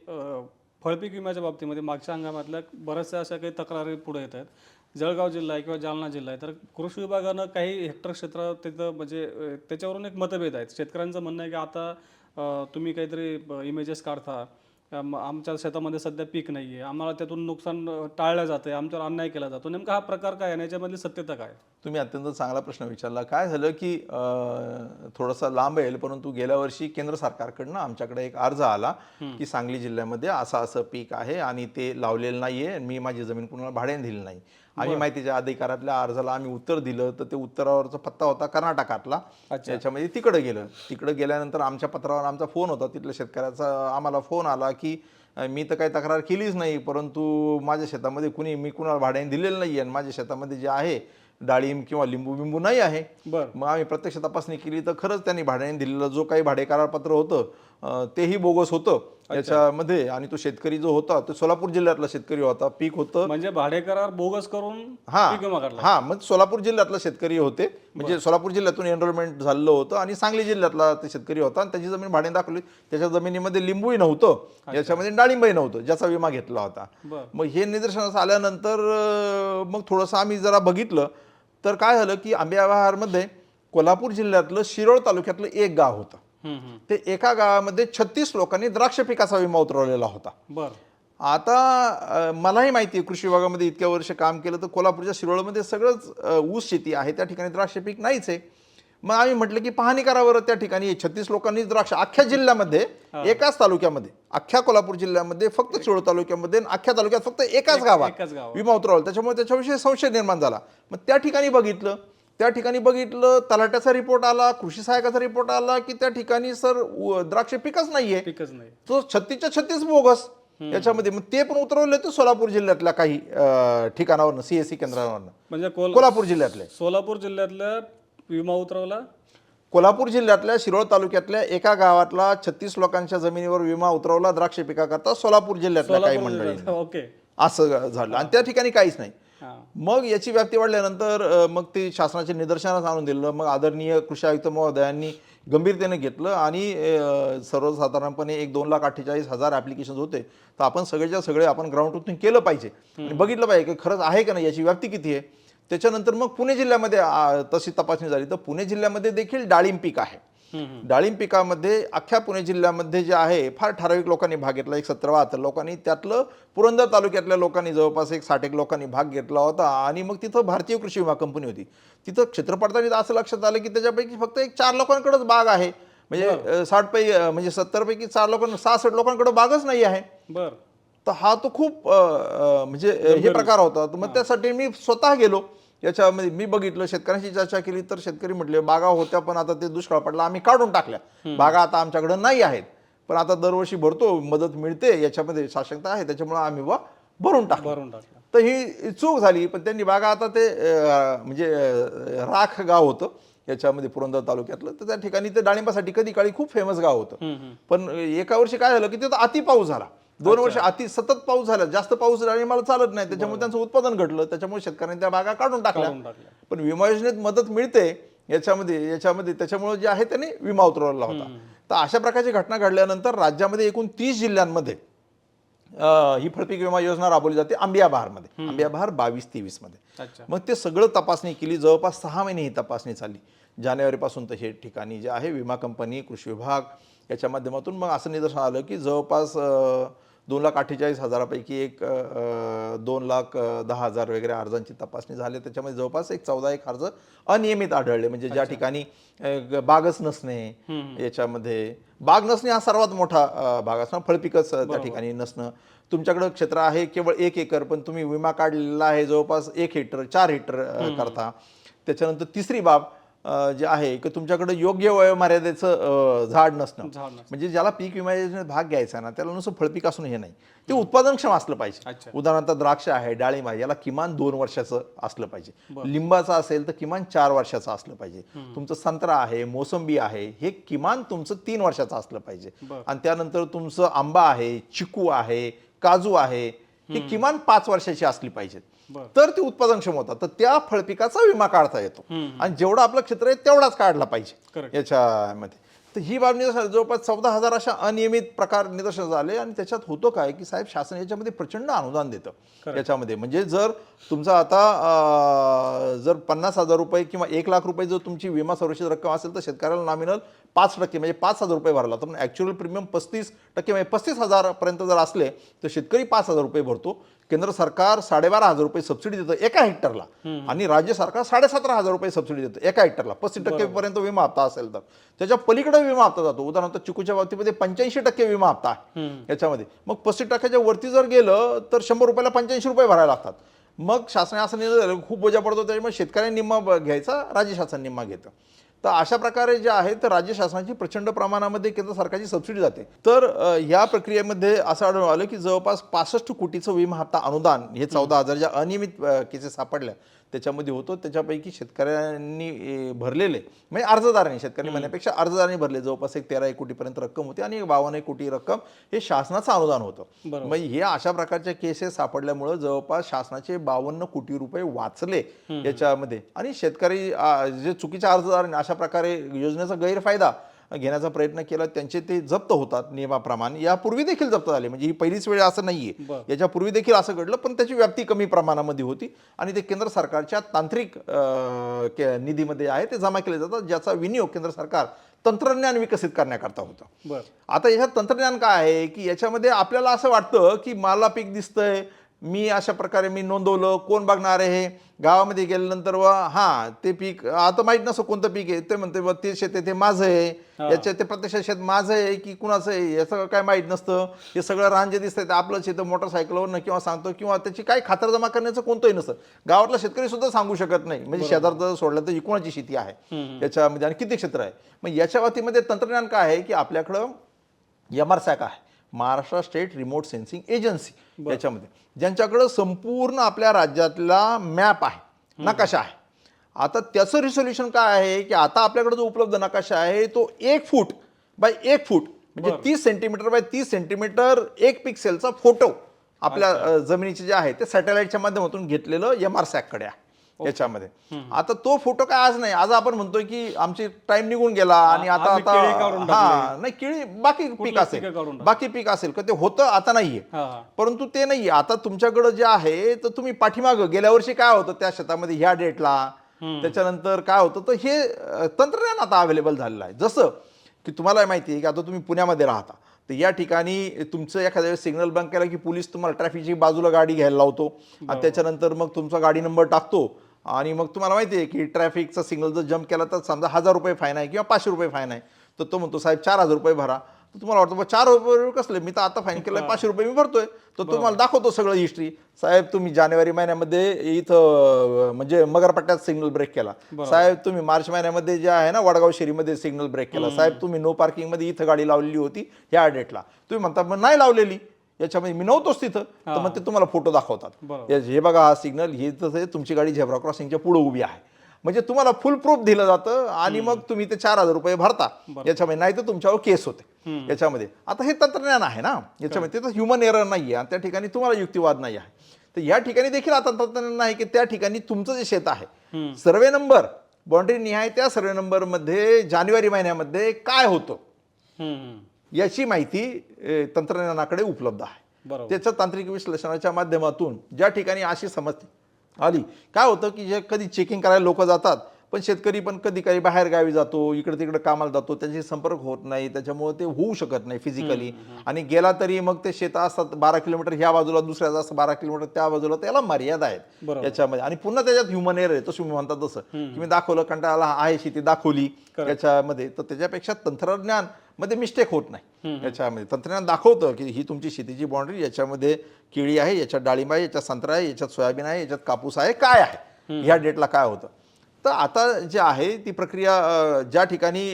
Speaker 1: फळपीक विम्याच्या बाबतीमध्ये मागच्या हंगामातल्या बऱ्याचशा अशा काही तक्रारी पुढे येत आहेत. जळगाव जिल्हा आहे किंवा जालना जिल्हा आहे, तर कृषी विभागानं काही हेक्टर क्षेत्र तिथं म्हणजे त्याच्यावरून एक मतभेद आहेत. शेतकऱ्यांचं म्हणणं आहे की आता तुम्ही काहीतरी इमेजेस काढता, आमच्या शेतामध्ये सध्या पीक नाही आहे, आम्हाला त्यातून नुकसान टाळलं जातं, आमच्यावर अन्याय केला जातो. नेमका हा प्रकार काय आहे, याच्यामधली सत्यता काय?
Speaker 2: तुम्ही अत्यंत चांगला प्रश्न विचारला. काय झालं की थोडासा लांब येईल, परंतु गेल्या वर्षी केंद्र सरकारकडनं आमच्याकडे एक अर्ज आला की सांगली जिल्ह्यामध्ये असं पीक आहे आणि ते लावलेलं नाहीये, मी माझी जमीन कुणाला भाड्याने दिली नाही. आम्ही माहितीच्या अधिकारातल्या अर्जाला आम्ही उत्तर दिलं तर ते उत्तरावरचा पत्ता होता कर्नाटकातला. त्याच्यामध्ये तिकडे गेलं. तिकडे गेल्यानंतर आमच्या पत्रावर आमचा फोन होता, तिथल्या शेतकऱ्याचा आम्हाला फोन आला की मी तर काही तक्रार केलीच नाही, परंतु माझ्या शेतामध्ये मी कुणाला भाड्याने दिलेलं नाही आणि माझ्या शेतामध्ये जे आहे डाळिंब किंवा लिंबू बिंबू नाही आहे. मग आम्ही प्रत्यक्ष तपासणी केली तर खरंच त्यांनी भाड्याने दिलेलं जो काही भाडे करारपत्र होतं तेही बोगस होतं याच्यामध्ये. आणि तो शेतकरी जो होता तो सोलापूर जिल्ह्यातला शेतकरी होता, पीक होतं
Speaker 1: म्हणजे भाडे करार बोगस करून.
Speaker 2: मग सोलापूर जिल्ह्यातला शेतकरी होते, म्हणजे सोलापूर जिल्ह्यातून एनरोलमेंट झालेलं होतं आणि सांगली जिल्ह्यातला ते शेतकरी होता आणि त्याची जमीन भाड्याने दाखवली. त्याच्या जमिनीमध्ये लिंबूही नव्हतं, याच्यामध्ये डाळिंबही नव्हतं, ज्याचा विमा घेतला होता. मग हे निदर्शनास आल्यानंतर मग थोडंसं आम्ही जरा बघितलं तर काय झालं की आंबेबहारमध्ये कोल्हापूर जिल्ह्यातलं शिरोळ तालुक्यातलं एक गाव होतं. ते एका गावामध्ये 36 लोकांनी द्राक्ष पिकाचा विमा उतरवलेला होता.
Speaker 1: बर.
Speaker 2: आता मलाही माहिती आहे, कृषी विभागामध्ये इतक्या वर्ष काम केलं, तर कोल्हापूरच्या शिरोळमध्ये सगळंच ऊस शेती आहे, त्या ठिकाणी द्राक्ष पीक नाहीच आहे. मग आम्ही म्हटलं की पाहणी करावं त्या ठिकाणी. 36 लोकांनी द्राक्ष अख्ख्या जिल्ह्यामध्ये, एकाच तालुक्यामध्ये, अख्ख्या कोल्हापूर जिल्ह्यामध्ये फक्त शिरोळ तालुक्यामध्ये आणि अख्ख्या तालुक्यात फक्त एकाच गावात विमा उतरवला. त्याच्यामुळे त्याच्याविषयी संशय निर्माण झाला. मग त्या ठिकाणी बघितलं, तलाट्याचा रिपोर्ट आला, कृषी सहायकाचा रिपोर्ट आला की त्या ठिकाणी सर द्राक्ष पिकच नाहीये, तो 36च्या 36 बोगस याच्यामध्ये. मग ते पण उतरवले होते सोलापूर जिल्ह्यातल्या काही ठिकाणावरनं, सीएससी केंद्रावरनं.
Speaker 1: म्हणजे
Speaker 2: कोल्हापूर जिल्ह्यातले,
Speaker 1: सोलापूर जिल्ह्यातल्या विमा उतरवला.
Speaker 2: कोल्हापूर जिल्ह्यातल्या शिरोळ तालुक्यातल्या एका गावातला 36 लोकांच्या जमिनीवर विमा उतरवला द्राक्ष पिकाकरता सोलापूर जिल्ह्यातल्या काही मंडळी.
Speaker 1: ओके.
Speaker 2: असं झालं आणि त्या ठिकाणी काहीच नाही. मग याची व्याप्ती वाढल्यानंतर मग ते शासनाच्या निदर्शनास आणून दिलं. मग आदरणीय कृषी आयुक्त महोदयांनी गंभीरतेने घेतलं आणि सर्वसाधारणपणे 1,2,48,000 ॲप्लिकेशन्स होते. तर आपण सगळेच्या सगळे आपण ग्राउंड ट्रूथिंग केलं पाहिजे आणि बघितलं पाहिजे की खरंच आहे का नाही, याची व्याप्ती किती आहे. त्याच्यानंतर मग पुणे जिल्ह्यामध्ये तशी तपासणी झाली, तर पुणे जिल्ह्यामध्ये देखील डाळिंब पीक आहे. डाळिंब पिकामध्ये अख्ख्या पुणे जिल्ह्यामध्ये जे आहे फार ठराविक लोकांनी भाग घेतला, 17-72 लोकांनी. त्यातलं पुरंदर तालुक्यातल्या लोकांनी जवळपास 60 लोकांनी भाग घेतला होता. आणि मग तिथं भारतीय कृषी विमा कंपनी होती. तिथं क्षेत्रफळाने असं लक्षात आलं की त्याच्यापैकी फक्त 4 लोकांकडेच बाग आहे. म्हणजे 70पैकी 4 लोकांना, 66 लोकांकडे बागच नाही आहे.
Speaker 1: बरं.
Speaker 2: तर हा तो खूप म्हणजे हे प्रकार होता. मग त्यासाठी मी स्वतः गेलो याच्यामध्ये. मी बघितलं, शेतकऱ्यांशी चर्चा केली, तर शेतकरी म्हटले बागा होत्या पण आता ते दुष्काळ पडला, आम्ही काढून टाकल्या. बागा आता आमच्याकडे नाही आहेत, पण आता दरवर्षी भरतो, मदत मिळते, याच्यामध्ये साशंकता आहे, त्याच्यामुळे आम्ही भरून टाकलं. तर ही चूक झाली. पण त्यांनी बागा आता ते म्हणजे राख गाव होतं याच्यामध्ये पुरंदर तालुक्यातलं, तर त्या ठिकाणी ते डाळिंबासाठी कधी काळी खूप फेमस गाव होतं. पण एका वर्षी काय झालं की तिथं अति पाऊस झाला. 2 वर्ष अति सतत पाऊस झाला, जास्त पाऊस डाळिंबाला चालत नाही, त्याच्यामुळे त्यांचं उत्पादन घटलं. त्याच्यामुळे शेतकऱ्यांनी त्या बागा काढून टाकल्या. पण विमा योजनेत मदत मिळते याच्यामध्ये त्याच्यामुळे जे आहे त्याने विमा उतरवला होता. तर अशा प्रकारची घटना घडल्यानंतर राज्यामध्ये एकूण 30 जिल्ह्यांमध्ये ही फळपीक विमा योजना राबवली जाते. आंबिया बहारमध्ये, आंबिया बहार 22-23 मध्ये. मग ते सगळं तपासणी केली. जवळपास 6 महिने ही तपासणी चालली. जानेवारीपासून तर हे ठिकाणी जे आहे विमा कंपनी, कृषी विभाग याच्या माध्यमातून मग असं निदर्शन आलं की जवळपास 2,48,000 पैकी 2,10,000 वगैरे अर्जांची तपासणी झाली. त्याच्यामध्ये जवळपास 14 अर्ज अनियमित आढळले. म्हणजे ज्या ठिकाणी बागच नसणे, याच्यामध्ये बाग नसणे हा सर्वात मोठा भाग असणार. फळपिकच त्या ठिकाणी नसणं. तुमच्याकडे क्षेत्र आहे केवळ 1 एकर, पण तुम्ही विमा काढलेला आहे जवळपास 1 हेक्टर 4 हेक्टर करता. त्याच्यानंतर तिसरी बाब जे आहे की तुमच्याकडे योग्य वयोमर्यादेचं झाड नसणं. म्हणजे ज्याला पीक विमा योजनेत भाग घ्यायचा ना, त्याला नुसतं फळपीक असून हे नाही, ते उत्पादनक्षम असलं पाहिजे. उदाहरणार्थ द्राक्ष आहे, डाळिंब आहे, याला किमान 2 वर्षाचं असलं पाहिजे. लिंबाचं असेल तर किमान 4 वर्षाचं असलं पाहिजे. तुमचं संत्रा आहे, मोसंबी आहे, हे किमान तुमचं 3 वर्षाचं असलं पाहिजे. आणि त्यानंतर तुमचं आंबा आहे, चिकू आहे, काजू आहे, हे किमान 5 वर्षाची असली पाहिजेत. तर ते उत्पादनक्षम होतात. तर त्या फळपिकाचा विमा काढता येतो. आणि जेवढं आपलं क्षेत्र आहे तेवढाच काढला पाहिजे याच्यामध्ये. तर ही बाब निदर्शन जवळपास 14,000 अशा अनियमित प्रकार निदर्शन झाले. आणि त्याच्यात होतं काय की साहेब, शासन याच्यामध्ये प्रचंड अनुदान देतं याच्यामध्ये. म्हणजे जर तुमचा आता जर 50,000 रुपये किंवा 1,00,000 रुपये जर तुमची विमा संरक्षित रक्कम असेल तर शेतकऱ्याला नॉमिनल 5% म्हणजे 5,000 रुपये भरला. तर ॲक्च्युअल प्रीमियम 35% म्हणजे 35,000 पर्यंत जर असले तर शेतकरी 5,000 रुपये भरतो. केंद्र सरकार 12,500 रुपये सबसिडी देतं एका हेक्टरला, आणि राज्य सरकार 17,500 रुपये सबसिडी देतं एका हेक्टरला. 35% पर्यंत विमा हप्ता असेल तर. त्याच्या पलीकडे विमा हप्ता जातो. उदाहरणार्थ चिकूच्या बाबतीमध्ये 85% विमा हप्ता आहे याच्यामध्ये. मग 35%च्या वरती जर गेलं तर 100 रुपयाला 85 रुपये भरायला लागतात. मग शासनाने असं निर्णय खूप बोजा पडतो, त्याच्यामुळे शेतकऱ्यांनी निम्मा घ्यायचा, राज्य शासन निम्मा घेतं. तर अशा प्रकारे जे आहे तर राज्य शासनाची प्रचंड प्रमाणामध्ये केंद्र सरकारची सबसिडी जाते. तर या प्रक्रियेमध्ये असं आढळून आलं की जवळपास 65 कोटीचं विमा हप्ता अनुदान हे 14,000 ज्या अनियमित केसेस सापडल्या त्याच्यामध्ये होतो. त्याच्यापैकी शेतकऱ्यांनी भरलेले म्हणजे अर्जदारांनी, शेतकऱ्यांनी म्हणण्यापेक्षा अर्जदारांनी भरले जवळपास 13 कोटीपर्यंत रक्कम होती. आणि 52 कोटी रक्कम हे शासनाचं अनुदान होतं. मग हे अशा प्रकारच्या केसेस सापडल्यामुळं जवळपास शासनाचे 52 कोटी रुपये वाचले याच्यामध्ये. आणि शेतकरी जे चुकीच्या अर्जदारांनी अशा प्रकारे योजनेचा गैरफायदा घेण्याचा प्रयत्न केला, त्यांचे ते जप्त होतात नियमाप्रमाणे. यापूर्वी देखील जप्त झाले, म्हणजे ही पहिलीच वेळ असं नाहीये, याच्यापूर्वी देखील असं घडलं, पण त्याची व्याप्ती कमी प्रमाणामध्ये होती आणि ते केंद्र सरकारच्या तांत्रिक निधीमध्ये आहे ते जमा केले जातात, ज्याचा विनियोग केंद्र सरकार तंत्रज्ञान विकसित करण्याकरता होतं. आता याच्यात तंत्रज्ञान काय आहे की याच्यामध्ये आपल्याला असं वाटतं की मला पीक दिसतंय, मी अशा प्रकारे मी नोंदवलं, कोण बघणार आहे, गावामध्ये गेल्यानंतर हां ते पीक आता माहीत नसतं कोणतं पीक आहे, ते म्हणते ते शेत आहे ते माझं आहे, याच्या ते प्रत्यक्ष शेत माझं आहे की कुणाचं आहे याचं काय माहीत नसतं. हे सगळं रान जे दिसतंय ते आपलंच शेत मोटरसायकलवरनं किंवा सांगतो, किंवा त्याची काही खातरजमा करण्याचं कोणतंही नसतं. गावातला शेतकरी सुद्धा सांगू शकत नाही, म्हणजे शेजारचं सोडलं तर ही कोणाची शेती आहे याच्यामध्ये आणि किती क्षेत्र आहे. मग याच्या बाबतीमध्ये तंत्रज्ञान काय आहे की आपल्याकडं MRSAC आहे, Maharashtra state remote sensing agency, याच्यामध्ये ज्यांच्याकडं संपूर्ण आपल्या राज्यातला मॅप आहे, नकाशा आहे. आता त्याचं रिझोल्युशन काय आहे की आता आपल्याकडे जो उपलब्ध नकाशा आहे तो 1 फूट बाय 1 फूट म्हणजे 30 सेंटीमीटर बाय 30 सेंटीमीटर 1 पिक्सेलचा फोटो आपल्या जमिनीचे जे आहे ते सॅटेलाइटच्या माध्यमातून घेतलेलं MRSAC कडे आहे याच्यामध्ये. आता तो फोटो काय आज नाही, आज आपण म्हणतोय की आमची टाइम निघून गेला आणि आता नाही केळी बाकी पीक असेल का ते होतं, आता नाहीये. परंतु ते नाहीये, आता तुमच्याकडे जे आहे तर तुम्ही पाठीमागं गेल्या वर्षी काय होतं त्या शेतामध्ये ह्या डेटला, त्याच्यानंतर काय होतं, तर हे तंत्रज्ञान आता अवेलेबल झालेलं आहे. जसं की तुम्हाला माहिती आहे की आता तुम्ही पुण्यामध्ये राहता, तर या ठिकाणी तुमचं एखाद्या वेळेस सिग्नल बंद केला की पोलीस तुम्हाला ट्रॅफिकची बाजूला गाडी घ्यायला लावतो आणि त्याच्यानंतर मग तुमचा गाडी नंबर टाकतो आणि मग तुम्हाला माहिती आहे की ट्रॅफिकचा सिग्नल जर जम्प केला तर समजा 1000 रुपये फाईन आहे किंवा 500 रुपये फाईन आहे, तर तो म्हणतो साहेब 4000 रुपये भरा. तर तुम्हाला वाटतं 4 रुपये कसले, मी तर आता फाईन केलं 500 रुपये मी भरतोय. तर तुम्हाला दाखवतो सगळं हिस्ट्री, साहेब तुम्ही जानेवारी महिन्यामध्ये इथं म्हणजे मगरपट्ट्यात सिग्नल ब्रेक केला, साहेब तुम्ही मार्च महिन्यामध्ये जे आहे ना वडगाव शेरीमध्ये सिग्नल ब्रेक केला, साहेब तुम्ही नो पार्किंगमध्ये इथं गाडी लावलेली होती ह्या डेटला, तुम्ही म्हणता मग नाही लावलेली, याच्यामध्ये मी नव्हतोच तिथं, तर मग ते तुम्हाला फोटो दाखवतात, हे बघा हा सिग्नल, हे तसं तुमची गाडी झेब्रा क्रॉसिंगच्या पुढे उभी आहे, म्हणजे तुम्हाला फुल प्रूफ दिलं जातं आणि मग तुम्ही ते 4000 रुपये भरता याच्यामध्ये, नाही तर तुमच्यावर केस होते याच्यामध्ये. आता हे तंत्रज्ञान आहे ना याच्यामध्ये, तर ह्युमन एरर नाही आहे, त्या ठिकाणी तुम्हाला युक्तिवाद नाही आहे. तर या ठिकाणी देखील आता तंत्रज्ञान आहे की त्या ठिकाणी तुमचं जे शेत आहे सर्वे नंबर बाउंड्री निहाय त्या सर्वे नंबरमध्ये जानेवारी महिन्यामध्ये काय होतं याची माहिती तंत्रज्ञानाकडे उपलब्ध आहे. त्याचं तांत्रिक विश्लेषणाच्या माध्यमातून ज्या ठिकाणी अशी समस्या आली, काय होतं की जे कधी चेकिंग करायला लोक जातात, पण शेतकरी पण कधी काही बाहेर गावी जातो, इकडे तिकडे कामाला जातो, त्यांची संपर्क होत नाही, त्याच्यामुळे ते होऊ शकत नाही फिजिकली, आणि गेला तरी मग ते शेत असतात 12 किलोमीटर ह्या बाजूला, दुसऱ्या असं 12 किलोमीटर त्या बाजूला, त्याला मर्यादा आहेत याच्यामध्ये. आणि पुन्हा त्याच्यात ह्युमन एरर आहे, तसं तुम्ही म्हणतात तसं की मी दाखवलं कंटाळा आहे शेती दाखवली याच्यामध्ये, तर त्याच्यापेक्षा तंत्रज्ञान मध्ये मिस्टेक होत नाही याच्यामध्ये. तंत्रज्ञान दाखवतं की ही तुमची शेतीची बाउंड्री, याच्यामध्ये केळी आहे, याच्यात डाळिंब आहे, याच्यात संत्रा आहे, याच्यात सोयाबीन आहे, याच्यात कापूस आहे, काय आहे ह्या डेटला काय होतं. तर आता जे आहे ती प्रक्रिया ज्या ठिकाणी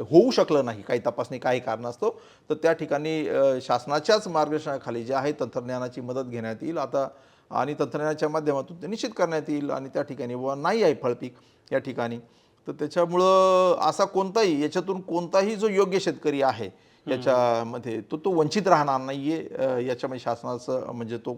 Speaker 2: होऊ शकलं नाही काही तपासणी काही कारणास्तव, तर त्या ठिकाणी शासनाच्याच मार्गदर्शनाखाली जे आहे तंत्रज्ञानाची मदत घेण्यात येईल आता, आणि तंत्रज्ञानाच्या माध्यमातून ते निश्चित करण्यात येईल. आणि त्या ठिकाणी व नाही आहे फळपीक या ठिकाणी, तर त्याच्यामुळं असा कोणताही याच्यातून कोणताही जो योग्य शेतकरी आहे याच्यामध्ये तो वंचित राहणार नाहीये याच्यामध्ये, शासनाचं म्हणजे तो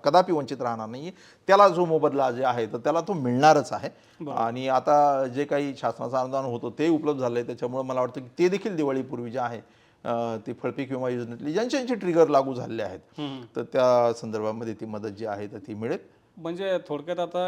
Speaker 2: कदापि वंचित राहणार नाहीये. त्याला जो मोबदला जे आहे तर त्याला तो मिळणारच आहे. आणि आता जे काही शासनाचं अनुदान होतं ते उपलब्ध झालंय, त्याच्यामुळे मला वाटतं की ते देखील दिवाळीपूर्वी जे आहे ती फळपीक विमा योजनेतली ज्यांची ट्रिगर लागू झालेले आहेत तर त्या संदर्भामध्ये ती मदत जी आहे तर ती मिळेल.
Speaker 1: म्हणजे थोडक्यात आता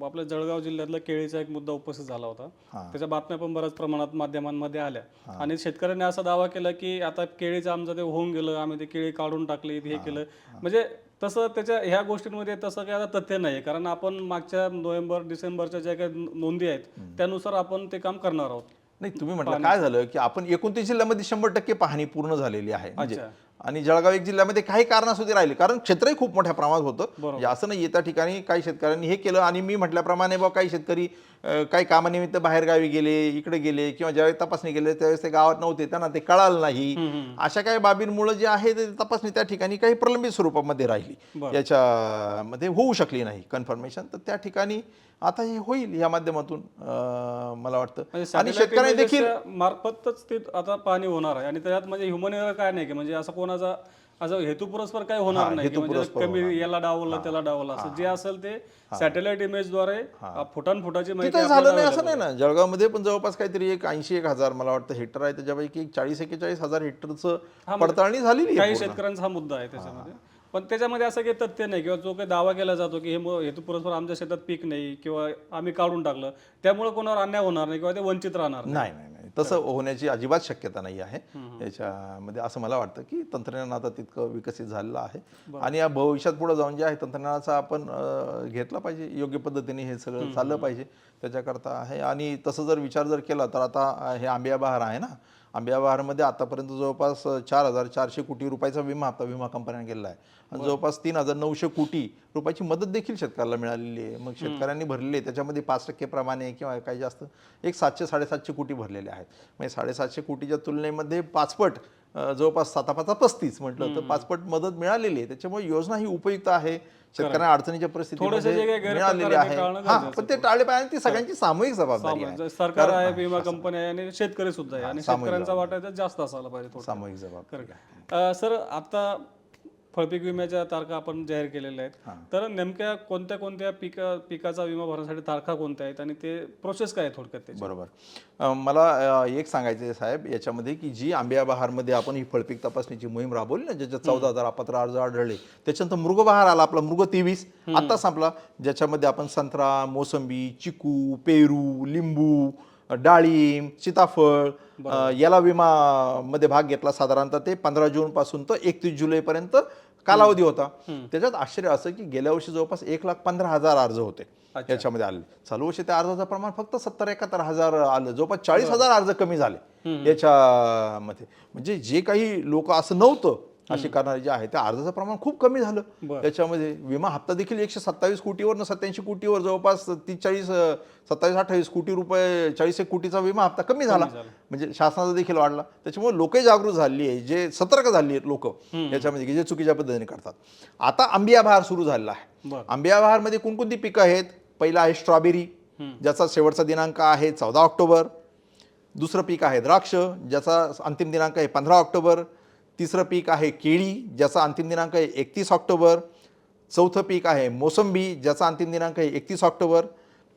Speaker 1: आपल्या जळगाव जिल्ह्यातला केळीचा एक मुद्दा उपस्थित झाला होता, त्याच्या बातम्या पण बऱ्याच प्रमाणात माध्यमांमध्ये आल्या, आणि शेतकऱ्यांनी असा दावा केला की आता केळीचं आमचं ते होऊन गेलं, आम्ही ते केळी काढून टाकली, हे केलं. म्हणजे तसं त्याच्या ह्या गोष्टींमध्ये तसं काही आता तथ्य नाही, कारण आपण मागच्या नोव्हेंबर डिसेंबरच्या ज्या काही नोंदी आहेत त्यानुसार आपण ते काम करणार आहोत.
Speaker 2: नाही, तुम्ही म्हटलं काय झालं की आपण 29 जिल्ह्यामध्ये 100% पाहणी पूर्ण झालेली आहे म्हणजे, आणि जळगाव एक जिल्ह्यामध्ये काही कारणास्तव राहिले, कारण क्षेत्रही खूप मोठ्या प्रमाणात होतं, म्हणजे असं नाही त्या ठिकाणी काही शेतकऱ्यांनी हे केलं. आणि मी म्हटल्याप्रमाणे बाबा काही शेतकरी काही कामानिमित्त बाहेर गावी गेले, इकडे गेले, किंवा ज्यावेळी तपासणी गेले त्यावेळेस ते गावात नव्हते, त्यांना ते कळालं नाही, अशा काही बाबींमुळे जे आहे ते तपासणी त्या ठिकाणी काही प्रलंबित स्वरूपामध्ये राहिली, याच्यामध्ये होऊ शकली नाही कन्फर्मेशन. तर त्या ठिकाणी आता हे होईल या माध्यमातून मला वाटतं, आणि शेतकऱ्यांनी देखील
Speaker 1: मार्फतच ते आता पाणी होणार आहे. आणि त्याच्यात म्हणजे ह्युमन एरर काय नाही की म्हणजे असं कोणाचा असं हेतुपुरस्पर काही होणार नाही की म्हणजे कमी याला डावलं त्याला डावलं असं जे असेल ते सॅटेलाइट इमेजद्वारे फुटांफुटाची माहिती
Speaker 2: तिथं झालं नाही असं नाही ना. जळगावमध्ये पण जवळपास काहीतरी एक 80-1,000 मला वाटतं हेक्टर आहे, त्याच्यापैकी 40-41,000 हेक्टरचं पडताळणी झालेली आहे.
Speaker 1: काही शेतकऱ्यांचा हा मुद्दा आहे त्याच्यामध्ये. पण त्याच्यामध्ये असं काही तथ्य नाही किंवा जो काही दावा केला जातो की हे हेतुपुरस्पर आमच्या शेतात पीक नाही किंवा आम्ही काढून टाकलं त्यामुळे कोणावर अन्याय होणार नाही किंवा ते वंचित राहणार
Speaker 2: नाही नाही नाही तसं होण्याची अजिबात शक्यता नाही आहे याच्यामध्ये. असं मला वाटतं की तंत्रज्ञान आता तितकं विकसित झालेलं आहे आणि या भविष्यात पुढे जाऊन जे आहे तंत्रज्ञानाचा आपण घेतला पाहिजे, योग्य पद्धतीने हे सगळं चाललं पाहिजे त्याच्याकरता आहे. आणि तसं जर विचार जर केला तर आता हे आंबिया बहार आहे ना, आंबिया बहारमध्ये आतापर्यंत जवळपास 4,400 कोटी रुपयाचा विमा आता विमा कंपन्यांनी केलेला आहे आणि जवळपास 3,900 कोटी रुपयाची मदत देखील शेतकऱ्याला मिळालेली आहे. मग शेतकऱ्यांनी भरलेली आहे त्याच्यामध्ये 5% प्रमाणे किंवा काही जास्त एक 700-750 कोटी भरलेले आहेत. म्हणजे 750 कोटीच्या तुलनेमध्ये 5 पट जवळपास 7-5-35 म्हटलं तर 5 पट मदत मिळालेली आहे. त्याच्यामुळे योजना ही उपयुक्त आहे, शेतकऱ्यांना अडचणीच्या परिस्थितीमध्ये मिळालेली आहे. हां, पण ते टाळले पाहिजे. ती सगळ्यांची सामूहिक जबाबदारी आहे.
Speaker 1: सरकार आहे, विमा कंपनी आहे आणि शेतकरी सुद्धा आहे आणि शेतकऱ्यांचा वाटा त्यात जास्त असायला पाहिजे.
Speaker 2: सामूहिक जबाबदारी.
Speaker 1: सर आता फळपीक विम्याच्या तारखा आपण जाहीर केलेल्या आहेत, तर नेमक्या कोणत्या कोणत्या पिकाचा विमा भरण्यासाठी तारखा कोणत्या आहेत आणि ते प्रोसेस काय आहे थोडक्यात त्याची?
Speaker 2: बरोबर. मला एक सांगायचं आहे साहेब याच्यामध्ये की जी आंबिया बहारमध्ये आपण ही फळपीक तपासणीची मोहीम राबवली ना, ज्याच्यात 14,000 अपात्र अर्ज आढळले, त्याच्यानंतर मृग बहार आला आपला, मृग 23 आता संपला, ज्याच्यामध्ये आपण संत्रा, मोसंबी, चिकू, पेरू, लिंबू, डाळिंब, सीताफळ याला विमामध्ये भाग घेतला. साधारणतः ते 15 जून पासून तर 31 जुलैपर्यंत कालावधी होता. त्याच्यात आश्चर्य असं की गेल्या वर्षी जवळपास 1,15,000 अर्ज होते याच्यामध्ये आले. चालू वर्षी त्या अर्जाचं प्रमाण फक्त 70-71,000 आलं, जवळपास 40,000 अर्ज कमी झाले याच्यामध्ये. म्हणजे जे काही लोक असं नव्हतं असे करणारे जे आहे त्या अर्जाचं प्रमाण खूप कमी झालं. त्याच्यामध्ये विमा हप्ता देखील 127 कोटीवर 87 कोटीवर जवळपास 27-28 कोटी रुपये, 40 कोटीचा विमा हप्ता कमी झाला. म्हणजे शासनाचा देखील वाढला. त्याच्यामुळे लोकही जागृत झाली आहे, जे सतर्क झाली आहेत लोक याच्यामध्ये की जे चुकीच्या पद्धतीने करतात. आता आंबिया बहार सुरू झालेला आहे. आंबिया बहारमध्ये कोणकोणती पिकं आहेत? पहिलं आहे स्ट्रॉबेरी, ज्याचा शेवटचा दिनांक आहे 14 ऑक्टोबर. दुसरं पीक आहे द्राक्ष, ज्याचा अंतिम दिनांक आहे 15 ऑक्टोबर. तिसरं पीक आहे केळी, ज्याचा अंतिम दिनांक आहे 31 ऑक्टोबर. चौथं पीक आहे मोसंबी, ज्याचा अंतिम दिनांक आहे 31 ऑक्टोबर.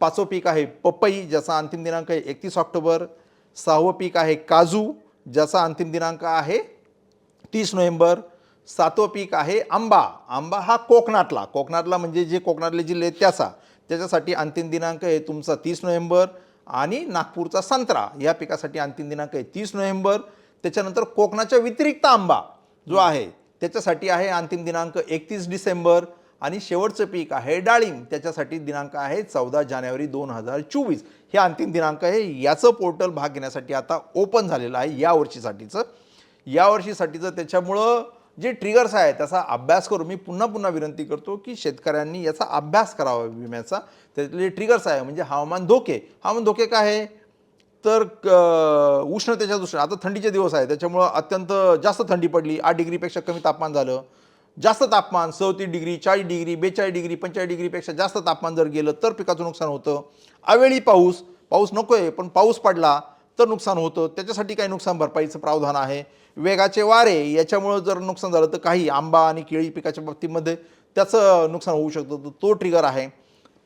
Speaker 2: पाचवं पीक आहे पपई, ज्याचा अंतिम दिनांक आहे 31 ऑक्टोबर. सहावं पीक आहे काजू, ज्याचा अंतिम दिनांक आहे 30 नोव्हेंबर. सातवं पीक आहे आंबा. आंबा हा कोकणातला म्हणजे जे कोकणातले जिल्हे आहेत त्याच्यासाठी अंतिम दिनांक आहे तुमचा 30 नोव्हेंबर. आणि नागपूरचा संत्रा या पिकासाठी अंतिम दिनांक आहे 30 नोव्हेंबर. त्याच्यानंतर कोकणाच्या व्यतिरिक्त आंबा जो आहे त्याच्यासाठी आहे अंतिम दिनांक 31 डिसेंबर. आणि शेवटचं पीक आहे डाळिंब, त्याच्यासाठी दिनांक आहे 14 जानेवारी 2024. हे अंतिम दिनांक आहे. याचं पोर्टल भाग घेण्यासाठी आता ओपन झालेलं आहे यावर्षीसाठीचं. त्याच्यामुळं जे ट्रिगर्स आहे त्याचा अभ्यास करून मी पुन्हा विनंती करतो की शेतकऱ्यांनी याचा अभ्यास करावा विम्याचा. त्यातले ट्रिगर्स आहे म्हणजे हवामान धोके काय आहे तर उष्णतेच्या दृष्टीने आता थंडीचे दिवस आहे त्याच्यामुळं अत्यंत जास्त थंडी पडली, 8 डिग्रीपेक्षा कमी तापमान झालं, जास्त तापमान 37 डिग्री, 40 डिग्री, 42 डिग्री, 45 डिग्रीपेक्षा जास्त तापमान जर गेलं तर पिकाचं नुकसान होतं. अवेळी पाऊस नको आहे पण पाऊस पडला तर नुकसान होतं, त्याच्यासाठी काही नुकसान भरपाईचं प्रावधान आहे. वेगाचे वारे याच्यामुळं जर नुकसान झालं तर काही आंबा आणि केळी पिकाच्या बाबतीमध्ये त्याचं नुकसान होऊ शकतं, तर तो ट्रिगर आहे.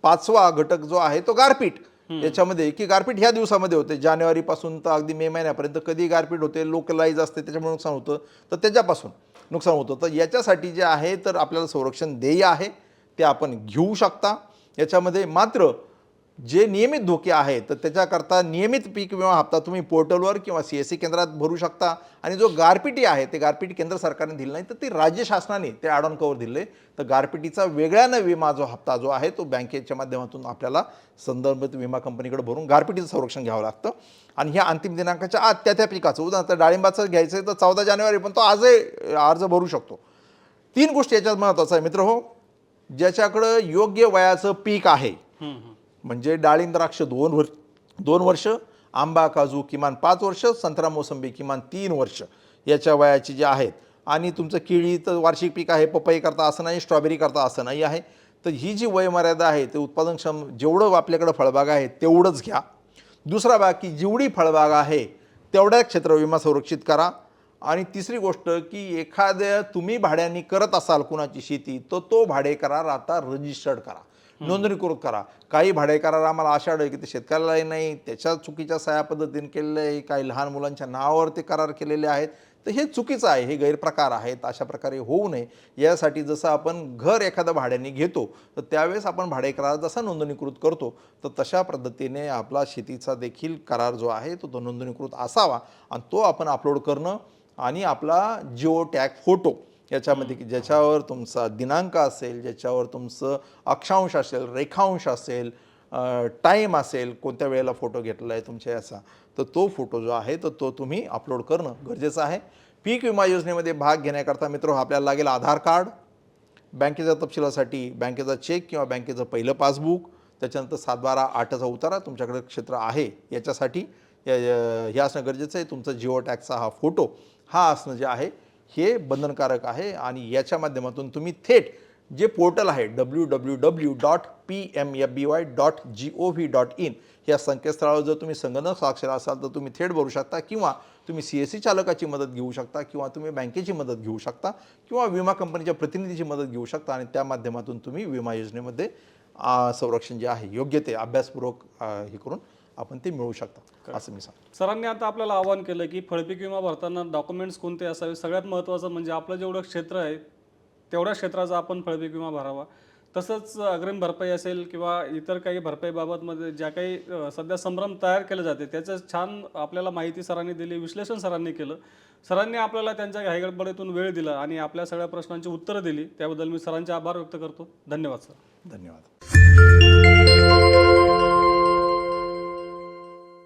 Speaker 2: पाचवा घटक जो आहे तो गारपीट. याच्यामध्ये की गारपीट ह्या दिवसामध्ये होते, जानेवारीपासून तर अगदी मे महिन्यापर्यंत कधी गारपीट होते, लोकलाइज असते त्याच्यामुळे नुकसान होतं, तर त्याच्यापासून नुकसान होतं. तर याच्यासाठी जे आहे तर आपल्याला संरक्षण देय आहे ते आपण घेऊ शकता. याच्यामध्ये मात्र जे नियमित धोके आहेत तर त्याच्याकरता नियमित पीक विमा हप्ता तुम्ही पोर्टलवर किंवा CSC केंद्रात भरू शकता. आणि जो गारपिटी आहे ते गारपिटी केंद्र सरकारने दिलं नाही तर ते राज्य शासनाने ते ॲड ऑन कवर दिले. तर गारपिटीचा वेगळ्यानं विमा जो हप्ता जो आहे तो बँकेच्या माध्यमातून आपल्याला संदर्भित विमा कंपनीकडे भरून गारपिटीचं संरक्षण घ्यावं लागतं. आणि ह्या अंतिम दिनांकाच्या आत त्या पिकाचं उदाहरणार्थ डाळिंबाचं घ्यायचं आहे तर 14 जानेवारी पण तो आजही अर्ज भरू शकतो. 3 गोष्टी याच्यात महत्त्वाचं आहे मित्र हो. ज्याच्याकडं योग्य वयाचं पीक आहे म्हणजे डाळिंब द्राक्ष 2 वर्ष, आंबा काजू किमान 5 वर्ष, संत्रा मोसंबी किमान 3 वर्ष याच्या वयाची जे आहेत. आणि तुमचं केळी तर वार्षिक पीक आहे, पपई करता असं नाही, स्ट्रॉबेरी करता असं नाही आहे. तर ही जी वयमर्यादा आहे ते उत्पादनक्षम जेवढं आपल्याकडं फळबाग आहे तेवढंच घ्या. दुसरा भाग की जेवढी फळबाग आहे तेवढ्या क्षेत्र विमा संरक्षित करा. आणि तिसरी गोष्ट की एखाद्या तुम्ही भाड्याने करत असाल कुणाची शेती तर तो भाडे करार आता रजिस्टर्ड करा, नोंदणीकृत करा. काही भाडे करार आम्हाला अशा आढळले की ते शेतकऱ्यालाही नाही, त्याच्या चुकीच्या सह्या पद्धतीने केलेले आहे, काही लहान मुलांच्या नावावर ते करार केलेले आहेत. तर हे चुकीचं आहे, हे गैरप्रकार आहेत. अशा प्रकारे होऊ नये यासाठी जसं आपण घर एखादं भाड्याने घेतो तर त्यावेळेस आपण भाडे करार जसा नोंदणीकृत करतो तर तशा पद्धतीने आपला शेतीचा देखील करार जो आहे तो नोंदणीकृत असावा आणि तो आपण अपलोड करणं आणि आपला जिओ टॅग फोटो याच्यामध्ये की ज्याच्यावर तुमचा दिनांक असेल, ज्याच्यावर तुमचं अक्षांश असेल, रेखांश असेल, टाईम असेल, कोणत्या वेळेला फोटो घेतला आहे तुमच्या याचा, तर तो फोटो जो आहे तर तो तुम्ही अपलोड करणं गरजेचं आहे. पीक विमा योजनेमध्ये भाग घेण्याकरता मित्र आपल्याला लागेल आधार कार्ड, बँकेच्या तपशिलासाठी बँकेचा चेक किंवा बँकेचं पहिलं पासबुक, त्याच्यानंतर 7/12/8चा उतारा तुमच्याकडे क्षेत्र आहे याच्यासाठी हे असणं गरजेचं आहे. तुमचं जिओ टॅगचा हा फोटो हा असणं जे आहे हे बंधनकारक आहे आणि याच्या माध्यमातून तुम्ही थेट जे पोर्टल आहे www.pmfby.gov.in या संकेतस्थळावर जर तुम्ही संगणक साक्षर असाल तर तुम्ही थेट भरू शकता किंवा तुम्ही CSC चालकाची मदत घेऊ शकता किंवा तुम्ही बँकेची मदत घेऊ शकता किंवा विमा कंपनीच्या प्रतिनिधीची मदत घेऊ शकता आणि त्या माध्यमातून तुम्ही विमा योजनेमध्ये संरक्षण जे आहे योग्य ते अभ्यासपूर्वक हे करून आपण ते मिळवू शकता असं मी सांगतो.
Speaker 1: सरांनी आता आपल्याला आवाहन केलं की फळपीक विमा भरताना डॉक्युमेंट्स कोणते असावे. सगळ्यात महत्त्वाचं म्हणजे आपलं जेवढं क्षेत्र आहे तेवढ्या क्षेत्राचा आपण फळपीक विमा भरावा. तसंच अग्रिम भरपाई असेल किंवा इतर काही भरपाईबाबतमध्ये ज्या काही सध्या संभ्रम तयार केले जाते त्याचं छान आपल्याला माहिती सरांनी दिली, विश्लेषण सरांनी केलं. सरांनी आपल्याला त्यांच्या घाईगडबडीतून वेळ दिला आणि आपल्या सगळ्या प्रश्नांची उत्तरं दिली त्याबद्दल मी सरांचे आभार व्यक्त करतो. धन्यवाद सर.
Speaker 2: धन्यवाद.